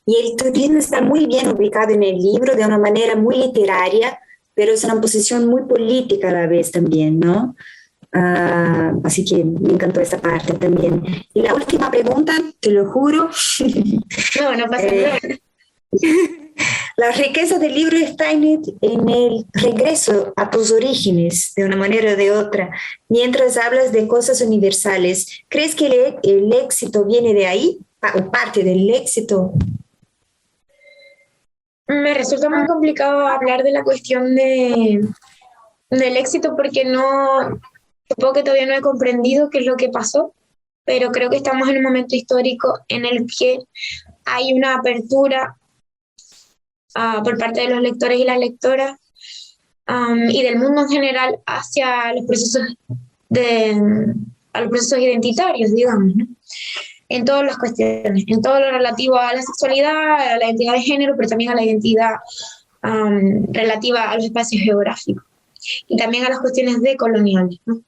Y el turismo está muy bien ubicado en el libro de una manera muy literaria, pero es una posición muy política a la vez también, ¿no? Así que me encantó esa parte también. Y la última pregunta, te lo juro. No pasa nada. La riqueza del libro está en el regreso a tus orígenes, de una manera o de otra. Mientras hablas de cosas universales, ¿crees que el éxito viene de ahí? ¿O parte del éxito? Me resulta muy complicado hablar de la cuestión del éxito porque supongo que todavía no he comprendido qué es lo que pasó, pero creo que estamos en un momento histórico en el que hay una apertura por parte de los lectores y las lectoras y del mundo en general hacia los procesos a los procesos identitarios, digamos, ¿no? En todas las cuestiones, en todo lo relativo a la sexualidad, a la identidad de género, pero también a la identidad relativa a los espacios geográficos y también a las cuestiones decoloniales, ¿no?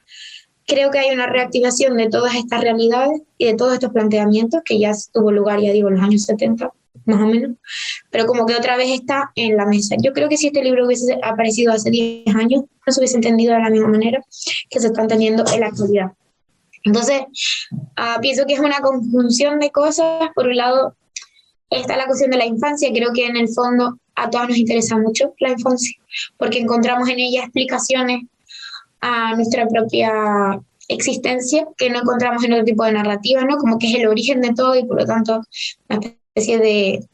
Creo que hay una reactivación de todas estas realidades y de todos estos planteamientos que ya tuvo lugar, ya digo, en los años 70, más o menos, pero como que otra vez está en la mesa. Yo creo que si este libro hubiese aparecido hace 10 años, no se hubiese entendido de la misma manera que se está entendiendo en la actualidad. Entonces, pienso que es una conjunción de cosas. Por un lado, está la cuestión de la infancia. Creo que en el fondo a todas nos interesa mucho la infancia, porque encontramos en ella explicaciones a nuestra propia existencia que no encontramos en otro tipo de narrativa, ¿no? Como que es el origen de todo y por lo tanto una especie de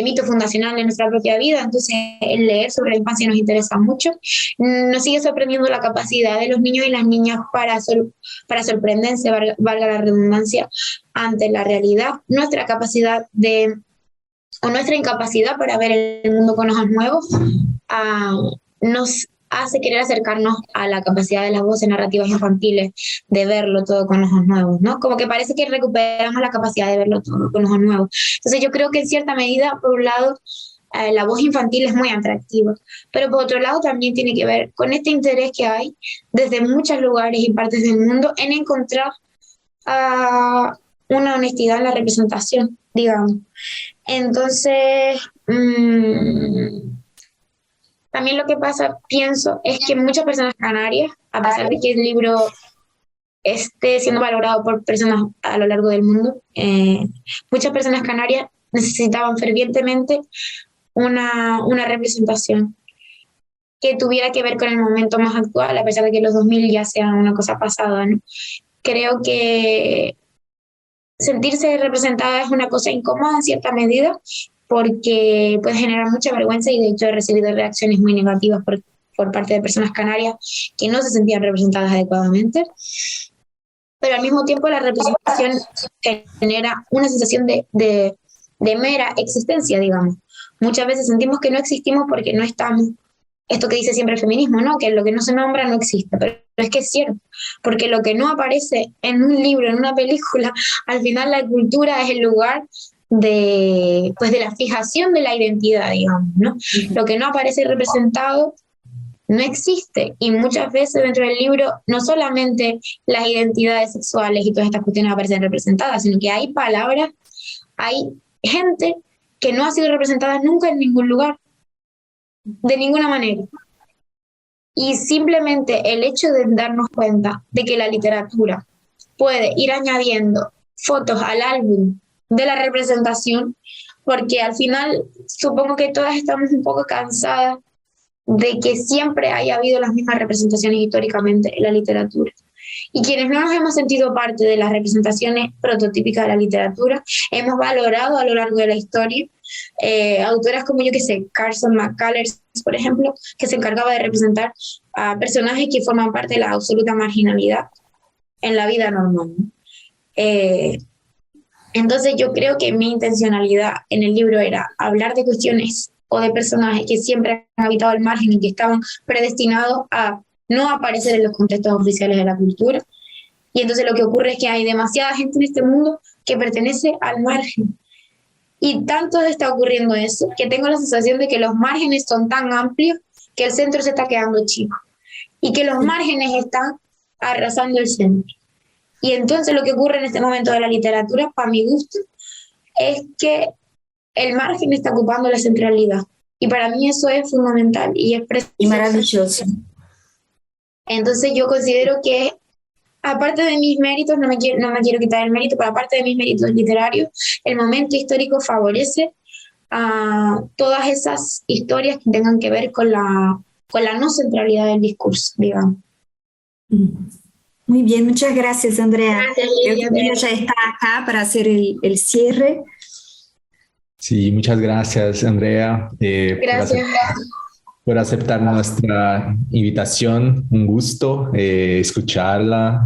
mito fundacional de nuestra propia vida. Entonces el leer sobre la infancia nos interesa mucho. Nos sigue sorprendiendo la capacidad de los niños y las niñas para sorprenderse, valga la redundancia, ante la realidad. Nuestra capacidad o nuestra incapacidad para ver el mundo con ojos nuevos nos hace querer acercarnos a la capacidad de las voces narrativas infantiles de verlo todo con ojos nuevos, ¿no? Como que parece que recuperamos la capacidad de verlo todo con ojos nuevos. Entonces yo creo que en cierta medida, por un lado, la voz infantil es muy atractiva, pero por otro lado también tiene que ver con este interés que hay desde muchos lugares y partes del mundo en encontrar una honestidad en la representación, digamos. Entonces, también lo que pasa, pienso, es que muchas personas canarias, a pesar de que el libro esté siendo valorado por personas a lo largo del mundo, muchas personas canarias necesitaban fervientemente una representación que tuviera que ver con el momento más actual, a pesar de que los 2000 ya sean una cosa pasada, ¿no? Creo que sentirse representada es una cosa incómoda en cierta medida, porque puede generar mucha vergüenza y de hecho he recibido reacciones muy negativas por parte de personas canarias que no se sentían representadas adecuadamente. Pero al mismo tiempo la representación genera una sensación de mera existencia, digamos. Muchas veces sentimos que no existimos porque no estamos. Esto que dice siempre el feminismo, ¿no? Que lo que no se nombra no existe, pero es que es cierto, porque lo que no aparece en un libro, en una película, al final la cultura es el lugar de la fijación de la identidad, digamos, ¿no? Lo que no aparece representado no existe, y muchas veces dentro del libro no solamente las identidades sexuales y todas estas cuestiones aparecen representadas, sino que hay palabras, hay gente que no ha sido representada nunca en ningún lugar, de ninguna manera. Y simplemente el hecho de darnos cuenta de que la literatura puede ir añadiendo fotos al álbum de la representación, porque al final supongo que todas estamos un poco cansadas de que siempre haya habido las mismas representaciones históricamente en la literatura. Y quienes no nos hemos sentido parte de las representaciones prototípicas de la literatura, hemos valorado a lo largo de la historia autoras como, yo que sé, Carson McCullers, por ejemplo, que se encargaba de representar a personajes que forman parte de la absoluta marginalidad en la vida normal, ¿no? Entonces yo creo que mi intencionalidad en el libro era hablar de cuestiones o de personajes que siempre han habitado al margen y que estaban predestinados a no aparecer en los contextos oficiales de la cultura. Y entonces lo que ocurre es que hay demasiada gente en este mundo que pertenece al margen. Y tanto está ocurriendo eso, que tengo la sensación de que los márgenes son tan amplios que el centro se está quedando chico. Y que los márgenes están arrasando el centro. Y entonces lo que ocurre en este momento de la literatura, para mi gusto, es que el margen está ocupando la centralidad. Y para mí eso es fundamental y es precioso. Y maravilloso. Entonces yo considero que, aparte de mis méritos, no me quiero quitar el mérito, pero aparte de mis méritos literarios, el momento histórico favorece a todas esas historias que tengan que ver con la no centralidad del discurso, digamos. Muy bien, muchas gracias, Andrea. Gracias, Lilia. Ya está acá para hacer el cierre. Sí, muchas gracias, Andrea, Gracias. por aceptar nuestra invitación. Un gusto escucharla.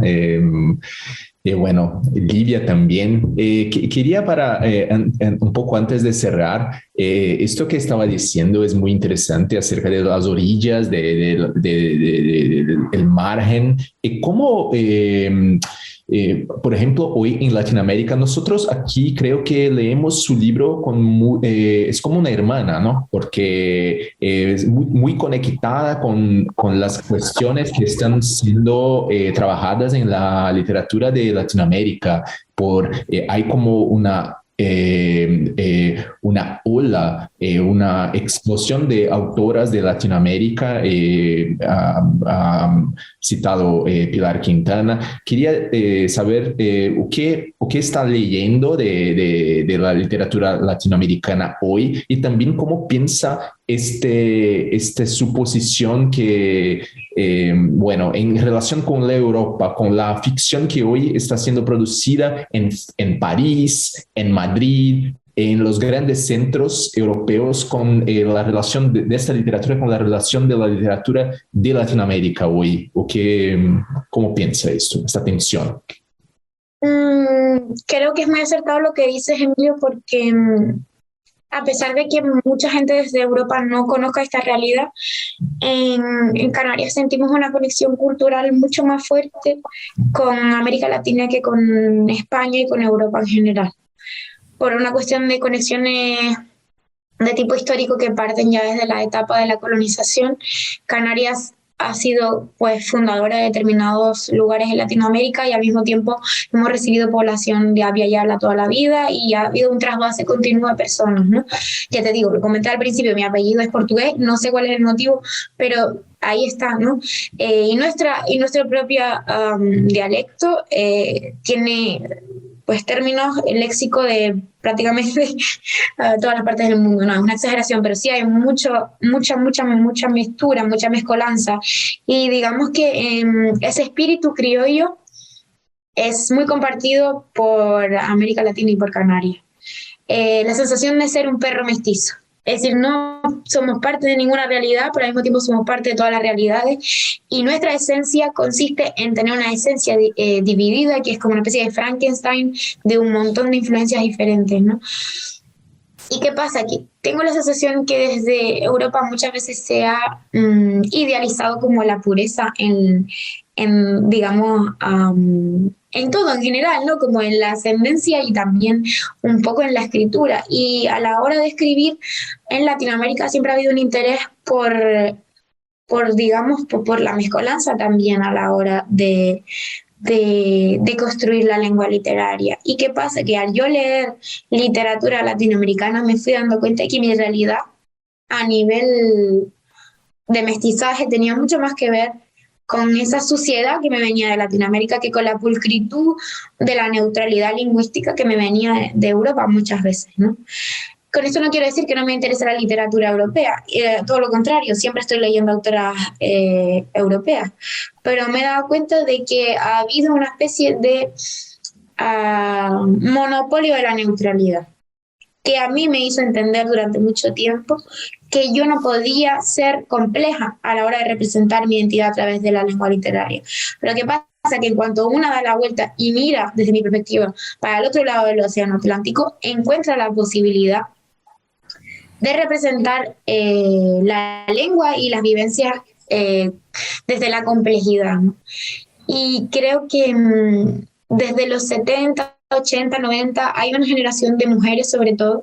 Bueno, Livia también. Quería un poco antes de cerrar, esto que estaba diciendo es muy interesante acerca de las orillas del margen. ¿Cómo, por ejemplo, hoy en Latinoamérica, nosotros aquí creo que leemos su libro es como una hermana, ¿no? Porque es muy conectada con las cuestiones que están siendo trabajadas en la literatura de Latinoamérica. Hay como una ola, una explosión de autoras de Latinoamérica, citado Pilar Quintana. Quería saber qué está leyendo de la literatura latinoamericana hoy y también cómo piensa esta suposición que, bueno, en relación con la Europa, con la ficción que hoy está siendo producida en París, en Madrid, en los grandes centros europeos, con la relación de esta literatura con la relación de la literatura de Latinoamérica hoy. ¿Cómo piensa esto, esta tensión? Creo que es muy acertado lo que dices, Emilio, porque a pesar de que mucha gente desde Europa no conozca esta realidad, en Canarias sentimos una conexión cultural mucho más fuerte con América Latina que con España y con Europa en general, por una cuestión de conexiones de tipo histórico que parten ya desde la etapa de la colonización. Canarias ha sido pues fundadora de determinados lugares en Latinoamérica y al mismo tiempo hemos recibido población de Abya Yala toda la vida y ha habido un trasvase continuo de personas, ¿no? Ya te digo, lo comenté al principio, mi apellido es portugués, no sé cuál es el motivo, pero ahí está, ¿no? Y nuestro propio dialecto tiene pues términos, el léxico de prácticamente todas las partes del mundo. No, es una exageración, pero sí hay mucha mezcla, mucha mezcolanza. Y digamos que ese espíritu criollo es muy compartido por América Latina y por Canarias. La sensación de ser un perro mestizo. Es decir, no somos parte de ninguna realidad, pero al mismo tiempo somos parte de todas las realidades. Y nuestra esencia consiste en tener una esencia dividida, que es como una especie de Frankenstein de un montón de influencias diferentes, ¿no? ¿Y qué pasa aquí? Tengo la sensación que desde Europa muchas veces se ha idealizado como la pureza digamos, en todo en general, ¿no? Como en la ascendencia y también un poco en la escritura. Y a la hora de escribir, en Latinoamérica siempre ha habido un interés por la mezcolanza también a la hora de construir la lengua literaria. ¿Y qué pasa? Que al yo leer literatura latinoamericana me fui dando cuenta de que mi realidad a nivel de mestizaje tenía mucho más que ver con esa suciedad que me venía de Latinoamérica que con la pulcritud de la neutralidad lingüística que me venía de Europa muchas veces, ¿no? Con esto no quiero decir que no me interese la literatura europea, todo lo contrario, siempre estoy leyendo autoras europeas, pero me he dado cuenta de que ha habido una especie de monopolio de la neutralidad, que a mí me hizo entender durante mucho tiempo que yo no podía ser compleja a la hora de representar mi identidad a través de la lengua literaria. Pero ¿qué pasa? Que en cuanto una da la vuelta y mira desde mi perspectiva para el otro lado del océano Atlántico, encuentra la posibilidad de representar la lengua y las vivencias desde la complejidad, ¿no? Y creo que desde los 70, 80, 90 hay una generación de mujeres sobre todo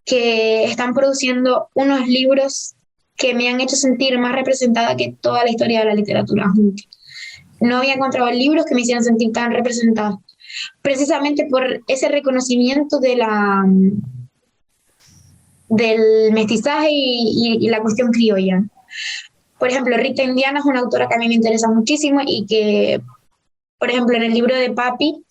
que están produciendo unos libros que me han hecho sentir más representada que toda la historia de la literatura junta. No había encontrado libros que me hicieran sentir tan representada, precisamente por ese reconocimiento de del mestizaje y la cuestión criolla. Por ejemplo, Rita Indiana es una autora que a mí me interesa muchísimo y que, por ejemplo, en el libro de Papi,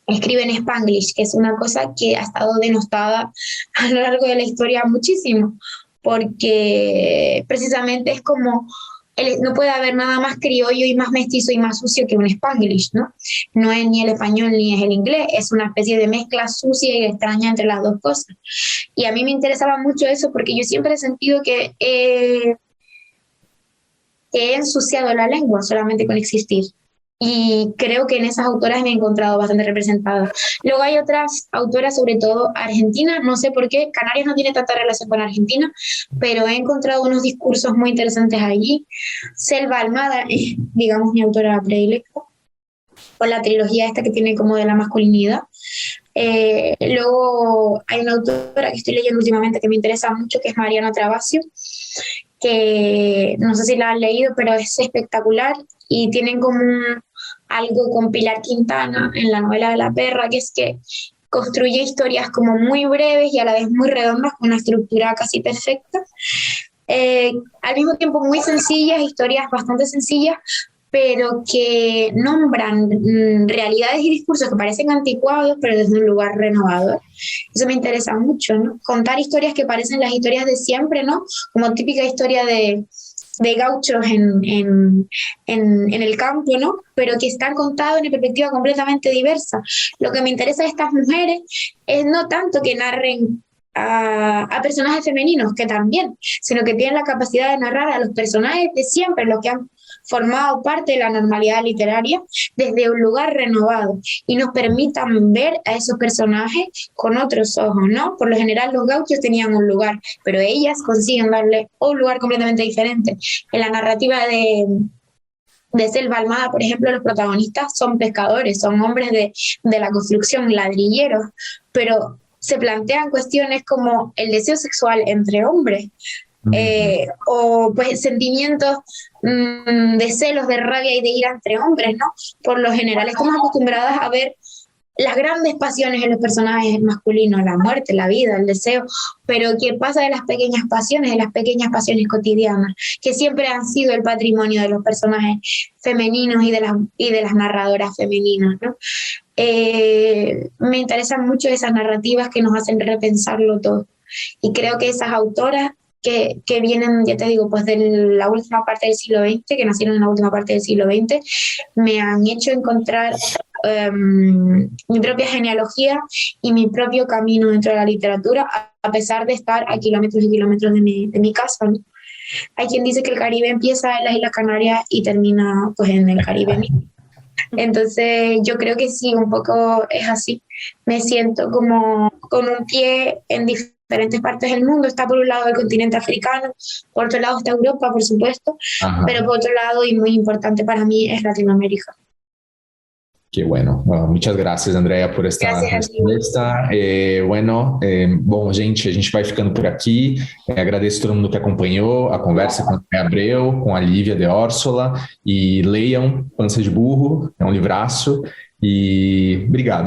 escribe en Spanglish, que es una cosa que ha estado denostada a lo largo de la historia muchísimo, porque precisamente es como, no puede haber nada más criollo y más mestizo y más sucio que un Spanglish, ¿no? No es ni el español ni es el inglés, es una especie de mezcla sucia y extraña entre las dos cosas. Y a mí me interesaba mucho eso porque yo siempre he sentido que he ensuciado la lengua solamente con existir. Y creo que en esas autoras me he encontrado bastante representada. Luego hay otras autoras, sobre todo argentinas, no sé por qué, Canarias no tiene tanta relación con Argentina, pero he encontrado unos discursos muy interesantes allí. Selva Almada es, digamos, mi autora predilecta, con la trilogía esta que tiene como de la masculinidad. Luego hay una autora que estoy leyendo últimamente que me interesa mucho, que es Mariana Travasio, que no sé si la han leído, pero es espectacular y tienen como algo con Pilar Quintana en la novela de La Perra, que es que construye historias como muy breves y a la vez muy redondas, con una estructura casi perfecta. Al mismo tiempo muy sencillas, historias bastante sencillas, pero que nombran realidades y discursos que parecen anticuados, pero desde un lugar renovador. Eso me interesa mucho, ¿no? Contar historias que parecen las historias de siempre, ¿no? Como típica historia de gauchos en el campo, ¿no? Pero que están contados en una perspectiva completamente diversa. Lo que me interesa de estas mujeres es no tanto que narren a personajes femeninos, que también, sino que tienen la capacidad de narrar a los personajes de siempre, los que han formado parte de la normalidad literaria, desde un lugar renovado y nos permitan ver a esos personajes con otros ojos, ¿no? Por lo general los gauchos tenían un lugar, pero ellas consiguen darle un lugar completamente diferente. En la narrativa de Selva Almada, por ejemplo, los protagonistas son pescadores, son hombres de la construcción, ladrilleros, pero se plantean cuestiones como el deseo sexual entre hombres, o pues sentimientos de celos, de rabia y de ira entre hombres, ¿no? Por lo general estamos acostumbradas a ver las grandes pasiones en los personajes masculinos, la muerte, la vida, el deseo, pero ¿qué pasa de las pequeñas pasiones cotidianas, que siempre han sido el patrimonio de los personajes femeninos y de las narradoras femeninas, ¿no? Me interesan mucho esas narrativas que nos hacen repensarlo todo. Y creo que esas autoras que vienen, ya te digo, pues de la última parte del siglo XX, que nacieron en la última parte del siglo XX, me han hecho encontrar mi propia genealogía y mi propio camino dentro de la literatura, a pesar de estar a kilómetros y kilómetros de mi casa, ¿no? Hay quien dice que el Caribe empieza en las Islas Canarias y termina pues en el Caribe mismo. Entonces yo creo que sí, un poco es así. Me siento como con un pie en diferentes partes del mundo. Está por un lado el continente africano, por otro lado está Europa, por supuesto, pero por otro lado, y muy importante para mí, es Latinoamérica. Qué bueno. Muchas gracias, Andrea, por esta resposta. Bom, gente, a gente vai ficando por aqui. Agradeço a todo mundo que acompanhou a conversa com a Andrea Abreu, com a Lívia de Orsola. E leiam Pança de Burro, é um livraço. E obrigado.